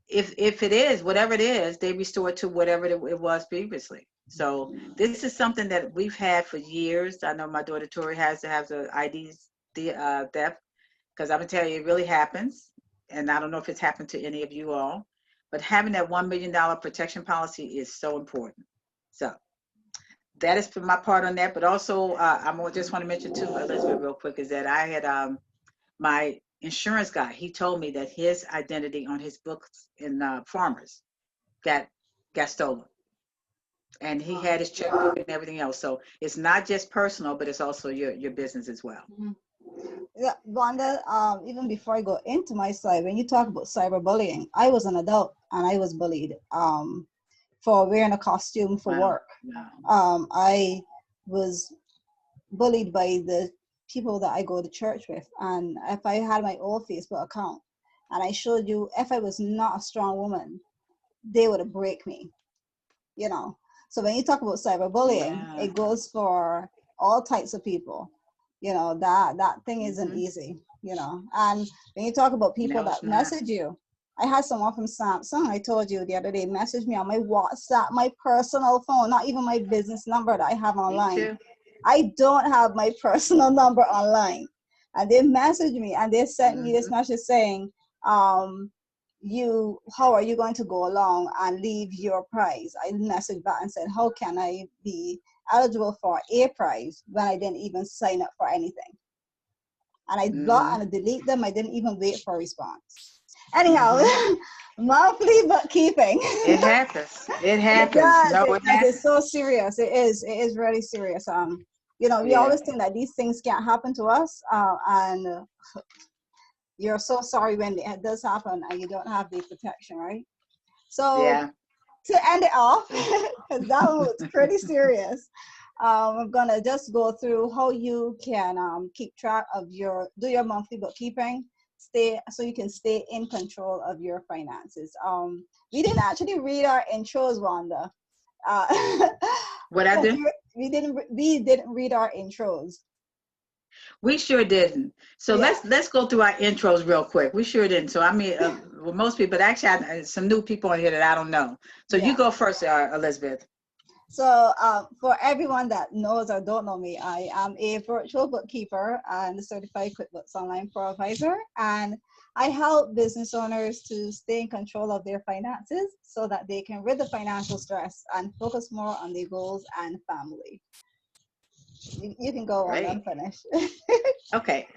if it is, whatever it is, they restore it to whatever it was previously. So this is something that we've had for years. I know my daughter Tori has to have the IDs, theft, because I'm gonna tell you, it really happens. And I don't know if it's happened to any of you all, but having that $1 million protection policy is so important. So that is for my part on that. But also, I just want to mention too, Elizabeth, real quick, is that I had my insurance guy. He told me that his identity on his books in Farmers got stolen, and he had his checkbook and everything else. So it's not just personal, but it's also your business as well. Mm-hmm. Yeah, Wanda, even before I go into my side, when you talk about cyberbullying, I was an adult and I was bullied for wearing a costume for work. Wow. I was bullied by the people that I go to church with. And if I had my old Facebook account and I showed you, if I was not a strong woman, they would have break me, So when you talk about cyberbullying, it goes for all types of people. That thing isn't easy, And when you talk about people that message you, I had someone from Samsung, I told you the other day, message me on my WhatsApp, my personal phone, not even my business number that I have online. I don't have my personal number online. And they messaged me and they sent me this message saying, how are you going to go along and leave your prize? I messaged back and said, how can I be eligible for a prize when I didn't even sign up for anything? And I blocked and I delete them. I didn't even wait for a response. Anyhow, monthly bookkeeping. It happens. It happens. It's so serious. It is really serious. We always think that these things can't happen to us, and you're so sorry when it does happen and you don't have the protection, right? So to end it off, because that was pretty serious, I'm gonna just go through how you can keep track of do your monthly bookkeeping, so you can stay in control of your finances. We didn't actually read our intros, Wanda. What I did? We didn't read our intros. We sure didn't. So let's go through our intros real quick. We sure didn't. So well, most people, but actually, some new people in here that I don't know. So you go first, Elizabeth. So for everyone that knows or don't know me, I am a virtual bookkeeper and a certified QuickBooks Online Pro advisor, and I help business owners to stay in control of their finances so that they can rid the financial stress and focus more on their goals and family. You can go on and Great. finish. Okay.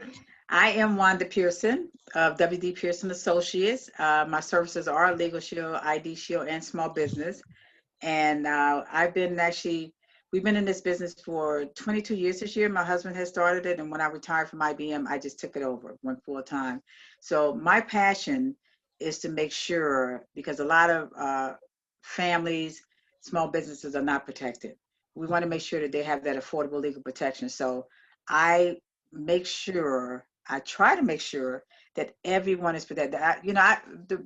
I am Wanda Pearson of WD Pearson Associates. My services are Legal Shield, ID Shield, and small business. And we've been in this business for 22 years this year. My husband has started it. And when I retired from IBM, I just took it over, went full time. So my passion is to make sure, because a lot of families, small businesses are not protected. We want to make sure that they have that affordable legal protection. So I I try to make sure that everyone is protected.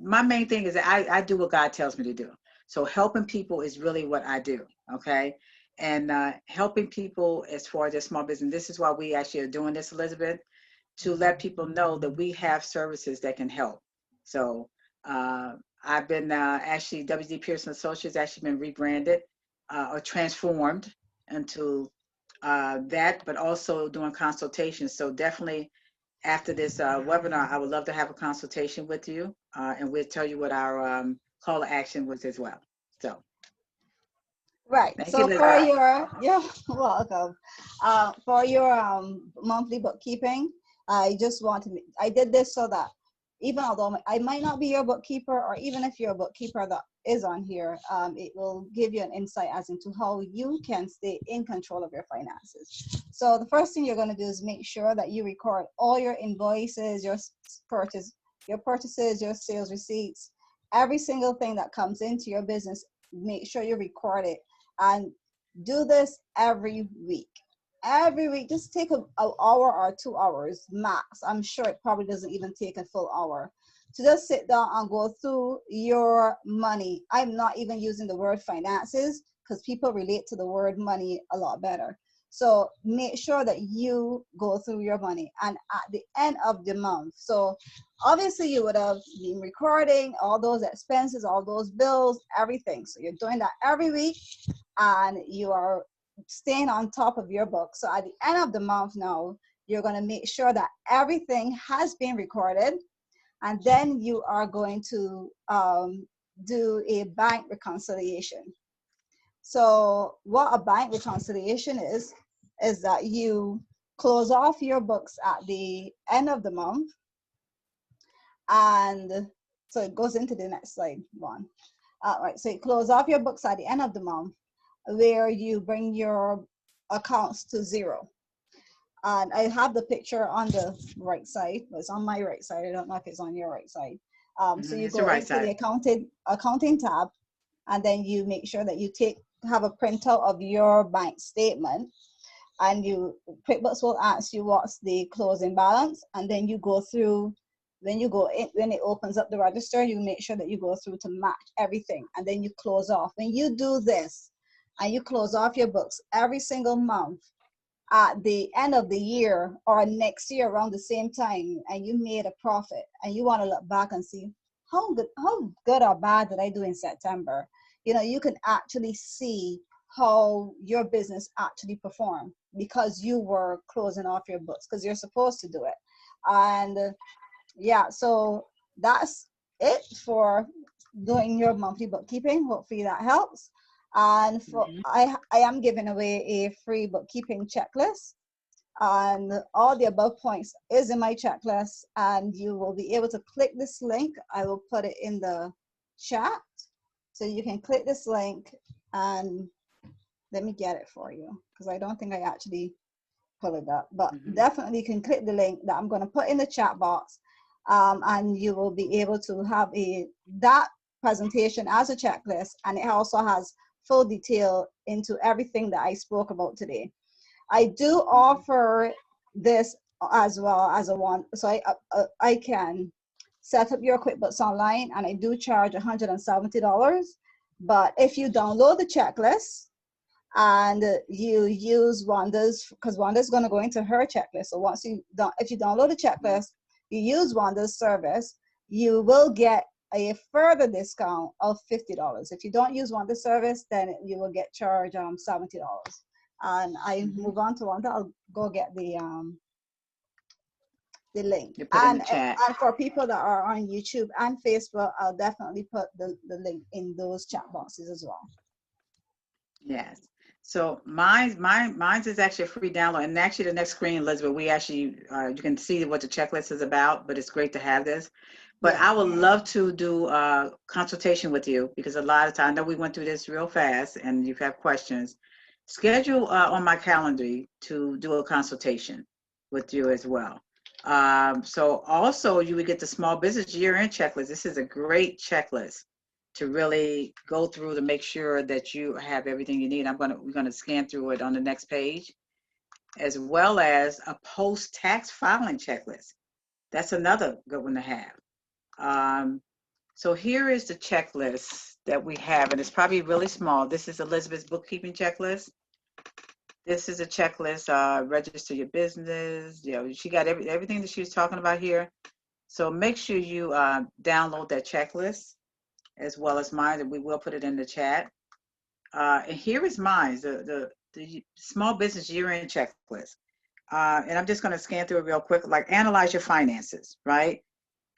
My main thing is that I do what God tells me to do. So helping people is really what I do, okay? And helping people as far as their small business. This is why we actually are doing this, Elizabeth, to let people know that we have services that can help. So I've been actually, WD Pearson Associates actually been rebranded or transformed into that, but also doing consultations. So definitely after this webinar, I would love to have a consultation with you, and we'll tell you what our call to action was as well. So, Right. thank you, So for Elizabeth. you're welcome. For your monthly bookkeeping, I did this so that even although I might not be your bookkeeper, or even if you're a bookkeeper that is on here, it will give you an insight as into how you can stay in control of your finances. So the first thing you're going to do is make sure that you record all your invoices, your purchases, your sales receipts, every single thing that comes into your business. Make sure you record it, and do this every week. Every week, just take an hour or 2 hours max. I'm sure it probably doesn't even take a full hour to just sit down and go through your money. I'm not even using the word finances because people relate to the word money a lot better. So make sure that you go through your money, and at the end of the month, so obviously you would have been recording all those expenses, all those bills, everything. So you're doing that every week, and you are staying on top of your book. So at the end of the month now, you're going to make sure that everything has been recorded, and then you are going to do a bank reconciliation. So what a bank reconciliation is that you close off your books at the end of the month. And so it goes into the next slide, one. Right, so you close off your books at the end of the month, where you bring your accounts to zero. And I have the picture on the right side. It's on my right side. I don't know if it's on your right side. So you It's the go right into side. the accounting tab, and then you make sure that you have a printout of your bank statement, and QuickBooks will ask you what's the closing balance, and then you go through. When it opens up the register, you make sure that you go through to match everything, and then you close off. When you do this and you close off your books every single month, at the end of the year or next year around the same time, and you made a profit, and you want to look back and see how good or bad did I do in September, you can actually see how your business actually performed because you were closing off your books, because you're supposed to do it. And yeah, so that's it for doing your monthly bookkeeping. Hopefully that helps. And I am giving away a free bookkeeping checklist, and all the above points is in my checklist, and you will be able to click this link. I will put it in the chat, so you can click this link, and let me get it for you, because I don't think I actually pull it up, but definitely you can click the link that I'm going to put in the chat box, and you will be able to have that presentation as a checklist, and it also has full detail into everything that I spoke about today. I do offer this as well as a one, so I can set up your QuickBooks Online, and I do charge $170. But if you download the checklist and you use Wanda's, because Wanda's going to go into her checklist. So if you download the checklist, you use Wanda's service, you will get a further discount of $50. If you don't use Wanda's service, then you will get charged $70. And I move on to Wanda. I'll go get the link. And for people that are on YouTube and Facebook, I'll definitely put the link in those chat boxes as well. Yes. So mine's is actually a free download. And actually the next screen, Elizabeth, we actually, you can see what the checklist is about, but it's great to have this. But I would love to do a consultation with you because a lot of times, I know we went through this real fast and you have questions. Schedule on my calendar to do a consultation with you as well. So also you would get the small business year-end checklist. This is a great checklist to really go through to make sure that you have everything you need. We're gonna scan through it on the next page, as well as a post-tax filing checklist. That's another good one to have. So here is the checklist that we have, and it's probably really small. This is Elizabeth's bookkeeping checklist. This is a checklist, register your business. You know, she got everything that she was talking about here. So make sure you download that checklist as well as mine, and we will put it in the chat. And here is mine, the small business year-end checklist. And I'm just going to scan through it real quick. Like analyze your finances, right?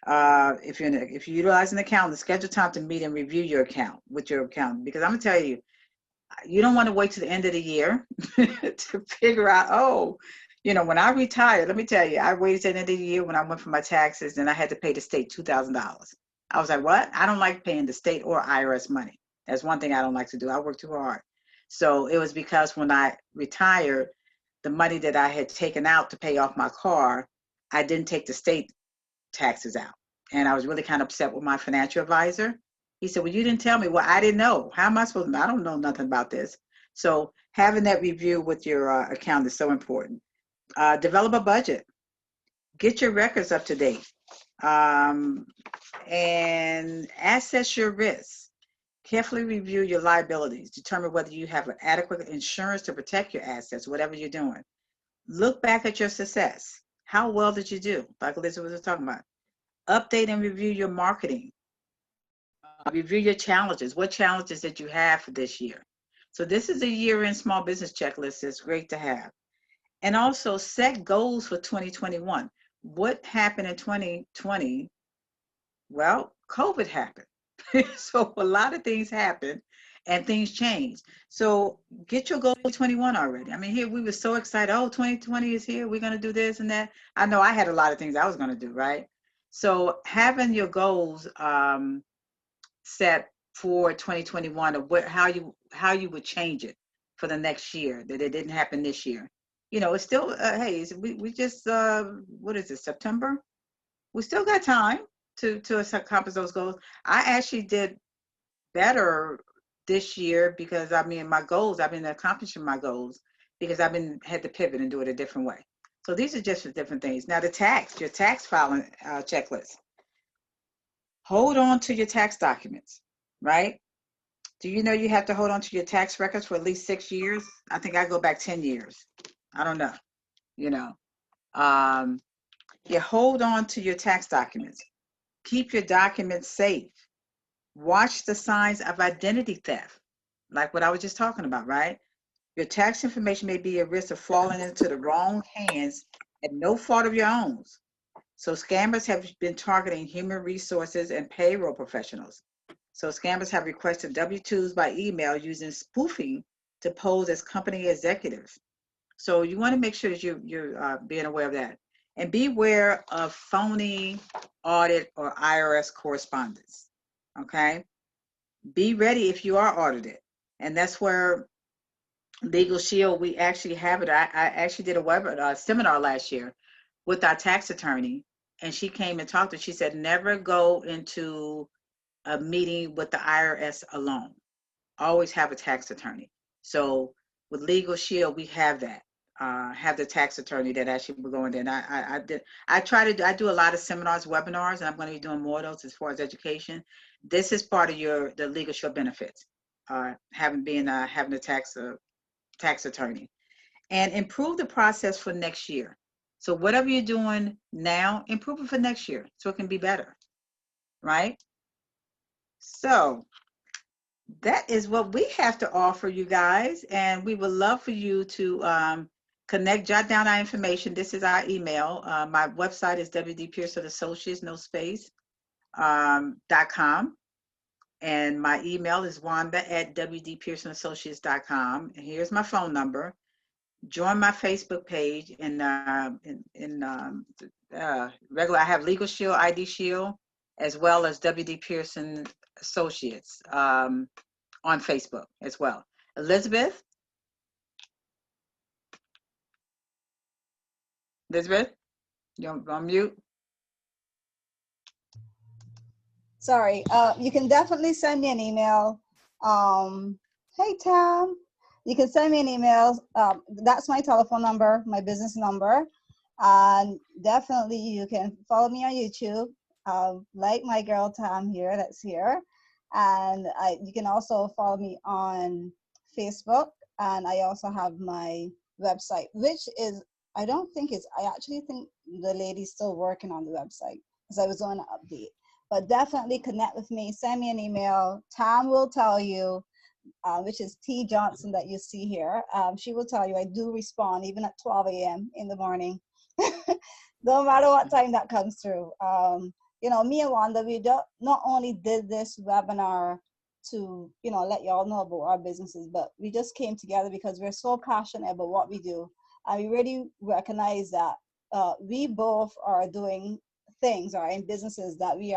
If you're utilizing an accountant, schedule time to meet and review your account with your accountant. Because I'm gonna tell you, you don't want to wait to the end of the year to figure out. Oh, you know, when I retired, let me tell you, I waited to the end of the year when I went for my taxes, and I had to pay the state $2,000. I was like, what? I don't like paying the state or IRS money. That's one thing I don't like to do. I work too hard. So it was because when I retired, the money that I had taken out to pay off my car, I didn't take the state taxes out. And I was really kind of upset with my financial advisor. He said, well, you didn't tell me. Well, I didn't know. How am I supposed to know? I don't know nothing about this. So having that review with your account is so important. Develop a budget. Get your records up to date. And assess your risks. Carefully review your liabilities. Determine whether you have adequate insurance to protect your assets, whatever you're doing. Look back at your success. How well did you do? Like Elizabeth was talking about. Update and review your marketing. Review your challenges. What challenges did you have for this year? So this is a year-end small business checklist. It's great to have. And also set goals for 2021. What happened in 2020? Well, COVID happened. So a lot of things happened and things changed. So get your goal for 21 already. I mean, here we were so excited. Oh, 2020 is here. We're going to do this and that. I know I had a lot of things I was going to do, right? So having your goals set for 2021 of how you would change it for the next year, that it didn't happen this year. You know, it's still, hey, we just, what is it, September? We still got time to accomplish those goals. I actually did better this year because I've been accomplishing my goals because had to pivot and do it a different way. So these are just different things. Now your tax filing checklist. Hold on to your tax documents, right? Do you know you have to hold on to your tax records for at least 6 years? I think I go back 10 years. I don't know, you know. Hold on to your tax documents. Keep your documents safe. Watch the signs of identity theft, like what I was just talking about, right? Your tax information may be at risk of falling into the wrong hands at no fault of your own. So scammers have been targeting human resources and payroll professionals. So scammers have requested W-2s by email using spoofing to pose as company executives. So you want to make sure that you're being aware of that. And beware of phony audit or IRS correspondence, okay? Be ready if you are audited. And that's where Legal Shield, we actually have it. I actually did a seminar last year with our tax attorney, and she came and talked to us. She said, never go into a meeting with the IRS alone. Always have a tax attorney. So with Legal Shield, we have that. Have the tax attorney that actually will go in there. And I do a lot of seminars, webinars, and I'm going to be doing more of those as far as education. This is part of the Legal Shield benefits, having a tax attorney. And improve the process for next year. So whatever you're doing now, improve it for next year so it can be better, right? So that is what we have to offer you guys, and we would love for you to connect, jot down our information. This is our email. My website is wdpearsonassociates, no space, .com. And my email is wanda@wdpearsonassociates.com. And here's my phone number. Join my Facebook page regular. I have Legal Shield, ID Shield, as well as WD Pearson Associates on Facebook as well. Elizabeth, you're on mute. Sorry, you can definitely send me an email. Hey, Tam, you can send me an email. That's my telephone number, my business number. And definitely you can follow me on YouTube, like my girl Tam here, that's here. And you can also follow me on Facebook. And I also have my website, which is, I actually think the lady's still working on the website because I was on an update. But definitely connect with me, send me an email. Tam will tell you, which is T Johnson that you see here. She will tell you I do respond even at 12 a.m. in the morning. No matter what time that comes through. You know, me and Wanda, we not only did this webinar to, you know, let y'all know about our businesses, but we just came together because we're so passionate about what we do. And we really recognize that we both are doing things or in businesses that we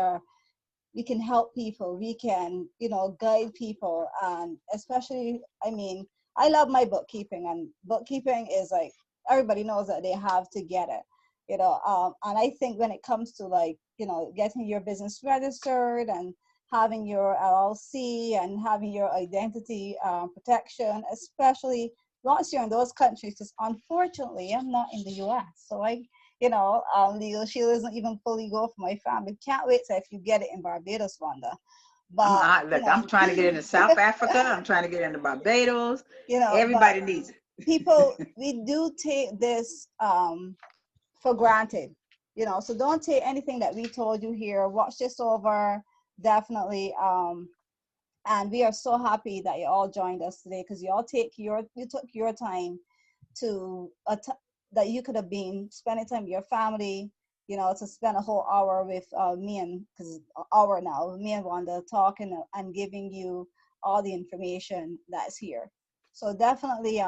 can help people, we can, you know, guide people. And especially, I mean, I love my bookkeeping, and bookkeeping is like, everybody knows that they have to get it, you know. And I think when it comes to, like, you know, getting your business registered and having your LLC and having your identity protection, especially once you're in those countries, because unfortunately I'm not in the US, so you know, Legal Shield isn't even fully go for my family. Can't wait till if you get it in Barbados, Wanda. But Look, I'm trying to get into South Africa. I'm trying to get into Barbados. You know, everybody needs it. People, we do take this for granted, you know. So don't take anything that we told you here. Watch this over, definitely. And we are so happy that you all joined us today, because you took your time to that you could have been spending time with your family, you know, to spend a whole hour with me and Wanda talking and giving you all the information that's here. So definitely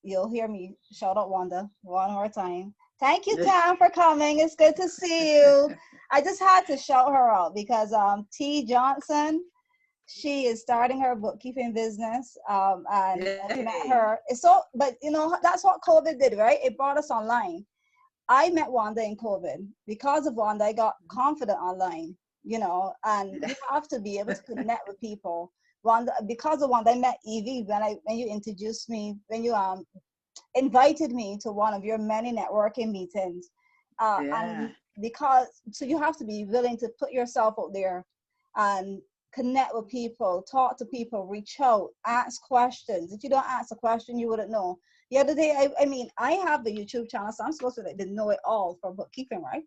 you'll hear me shout out Wanda one more time. Thank you, Tam, for coming. It's good to see you. I just had to shout her out because T Johnson, she is starting her bookkeeping business, and I met her. But you know, that's what COVID did, right? It brought us online. I met Wanda in COVID. Because of Wanda, I got confident online, you know, and you have to be able to connect with people. Wanda, because of Wanda, I met Evie when you introduced me, when you invited me to one of your many networking meetings. And so you have to be willing to put yourself out there and connect with people, talk to people, reach out, ask questions. If you don't ask a question, you wouldn't know. The other day, I mean, I have the YouTube channel, so I'm supposed to know it all for bookkeeping, right?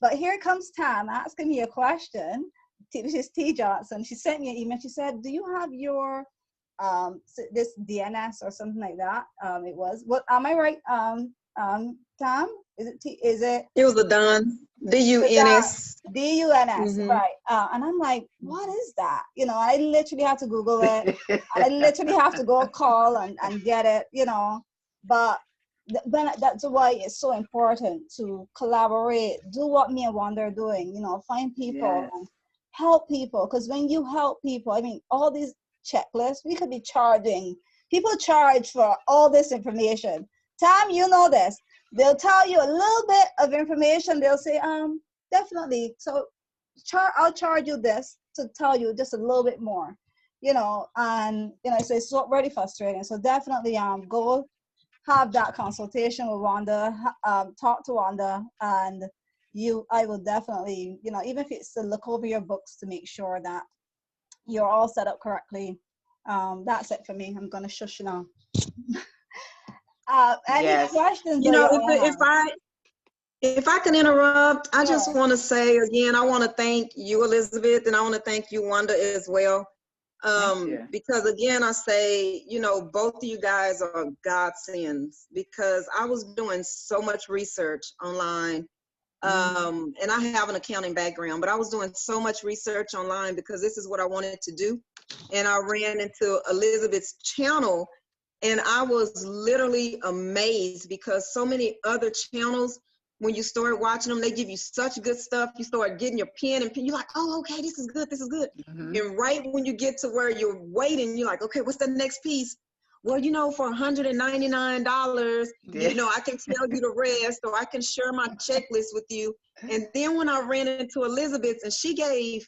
But here comes Tam asking me a question. This is T Johnson. She sent me an email. She said, do you have your this DNS or something like that? It was. What am I right? Tam, is it? It was a DUNS. DUNS. DUNS, right? And I'm like, what is that? You know, I literally have to Google it. I literally have to go call and get it. You know, but that's why it's so important to collaborate. Do what me and Wanda are doing. You know, find people and help people. Because when you help people, I mean, all these checklists, we could be charging. People charge for all this information. Tam, you know this. They'll tell you a little bit of information. They'll say, definitely. So I'll charge you this to tell you just a little bit more, you know. And, you know, it's so really frustrating. So definitely go have that consultation with Wanda, talk to Wanda, and I will definitely, you know, even if it's to look over your books to make sure that you're all set up correctly. That's it for me. I'm going to shush you now. Any questions? You know, if I can interrupt, I just want to say again, I want to thank you, Elizabeth, and I want to thank you, Wanda, as well. Because again, I say, you know, both of you guys are godsends, because I was doing so much research online And I have an accounting background, but I was doing so much research online because this is what I wanted to do. And I ran into Elizabeth's channel, and I was literally amazed because so many other channels, when you start watching them, they give you such good stuff. You start getting your pen and pen. You're like, oh, okay, this is good. This is good. And right when you get to where you're waiting, you're like, okay, what's the next piece? Well, you know, for $199, you know, I can tell you the rest, or I can share my checklist with you. And then when I ran into Elizabeth, and she gave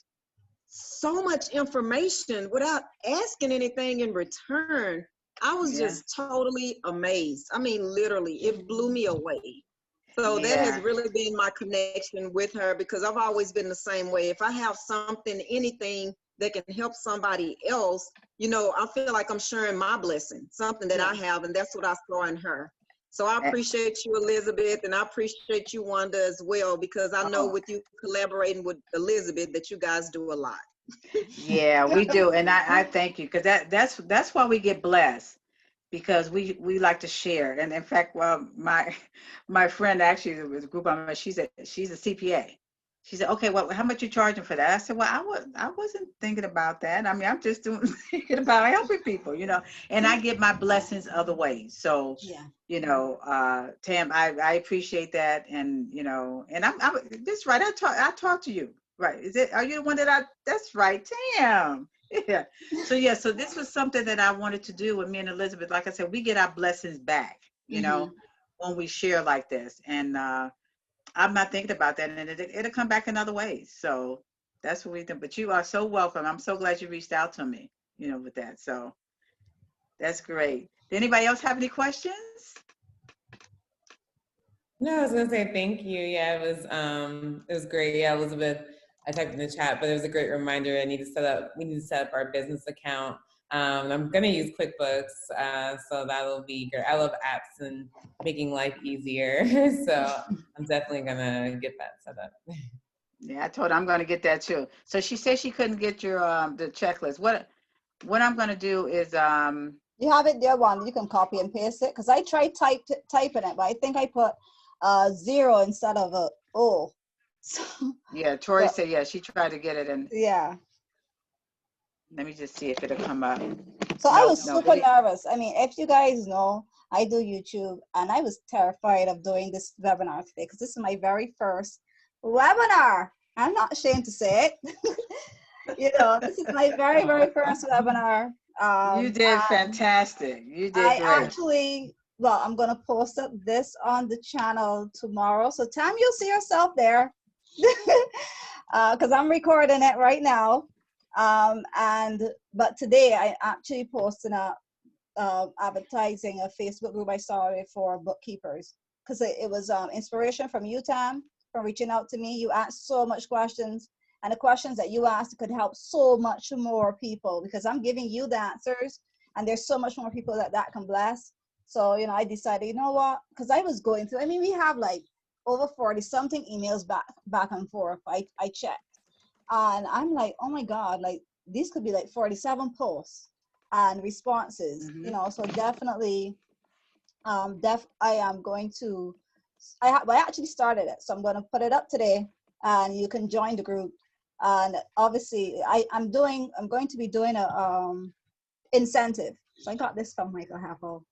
so much information without asking anything in return, I was just totally amazed. I mean, literally, it blew me away. So that has really been my connection with her, because I've always been the same way. If I have something, anything that can help somebody else, you know, I feel like I'm sharing my blessing, something that I have, and that's what I saw in her. So I appreciate you, Elizabeth, and I appreciate you, Wanda, as well, because I know with you collaborating with Elizabeth that you guys do a lot. Yeah, we do, and I thank you, because that's why we get blessed, because we like to share. And in fact, well, my friend actually was a group I'm in, she's a CPA. She said, okay, well, how much you charging for that? I said, well, I wasn't thinking about that. I mean, I'm just thinking about helping people, you know, and I get my blessings other ways. So, you know, Tam, I appreciate that. And, you know, and I'm this right. I talked to you, right? Are you the one that's right, Tam? Yeah. So this was something that I wanted to do with me and Elizabeth. Like I said, we get our blessings back, you know, when we share like this. And, I'm not thinking about that, and it'll come back in other ways. So that's what we do. But you are so welcome. I'm so glad you reached out to me, you know, with that. So that's great. Did anybody else have any questions? No, I was gonna say thank you. Yeah, it was great. Yeah, Elizabeth, I typed in the chat, but it was a great reminder. We need to set up our business account. I'm gonna use QuickBooks, so that'll be great. I love apps and making life easier, so I'm definitely gonna get that set up. Yeah, I told her I'm gonna get that too. So she said she couldn't get your the checklist. What I'm gonna do is you have it there, Wanda. You can copy and paste it, because I tried typing it, but I think I put 0 instead of a O. So, yeah, Tori said she tried to get it, and let me just see if it'll come up. So I was super nervous. I mean, if you guys know, I do YouTube, and I was terrified of doing this webinar today, because this is my very first webinar. I'm not ashamed to say it. You know, this is my very, very first webinar. You did fantastic. You did great. I'm going to post up this on the channel tomorrow. So Tam, you'll see yourself there, because I'm recording it right now. But today I actually posted advertising a Facebook group I started for bookkeepers, because it was inspiration from you, Tam, from reaching out to me. You asked so much questions, and the questions that you asked could help so much more people, because I'm giving you the answers, and there's so much more people that can bless. So, you know, I decided, you know what, because I was going through, I mean, we have like over 40 something emails back and forth. I checked, and I'm like, oh my God, like these could be like 47 posts and responses, you know. So definitely, I am going to, I actually started it, so I'm going to put it up today, and you can join the group. And obviously I'm going to be doing a incentive. So I got this from Michael Happel,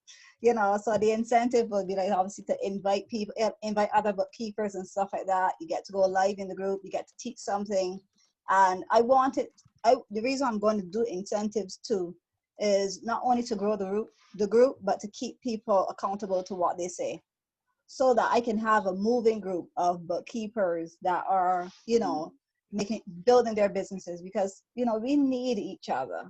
you know. So the incentive will be like, obviously, to invite people, invite other bookkeepers and stuff like that. You get to go live in the group, you get to teach something. And the reason I'm going to do incentives too is not only to grow the group, but to keep people accountable to what they say, so that I can have a moving group of bookkeepers that are, you know, building their businesses, because, you know, we need each other.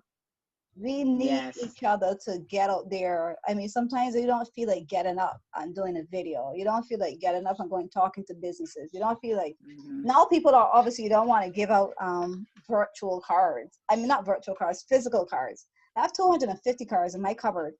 We need each other to get out there. I mean, sometimes you don't feel like getting up and doing a video. You don't feel like getting up and going talking to businesses. You don't feel like, now people are obviously don't want to give out virtual cards. I mean, not virtual cards, physical cards. I have 250 cards in my cupboard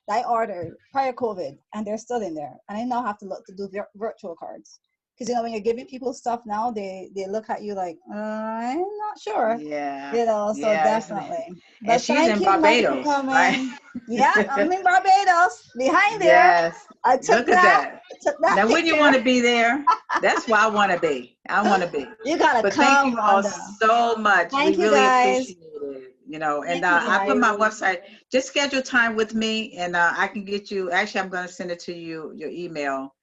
that I ordered prior COVID, and they're still in there. And I now have to look to do virtual cards. Because, you know, when you're giving people stuff now, they look at you like, I'm not sure. Yeah. You know, so definitely. But she's in Barbados, right? Yeah, I'm in Barbados, behind there. I took Look at that. took that Now, wouldn't you picture. want to be there? That's where I want to be. I want to be. You gotta But thank come, you all Wanda. so much. Thank We you, really guys. appreciate it. You know, and Thank you, I put my guys. website. Just schedule time with me, and I can get you. Actually, I'm going to send it to you, your email.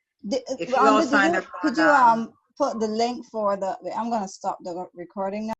If you all Wanda, sign up could on, you put the link for the? I'm gonna stop the recording now.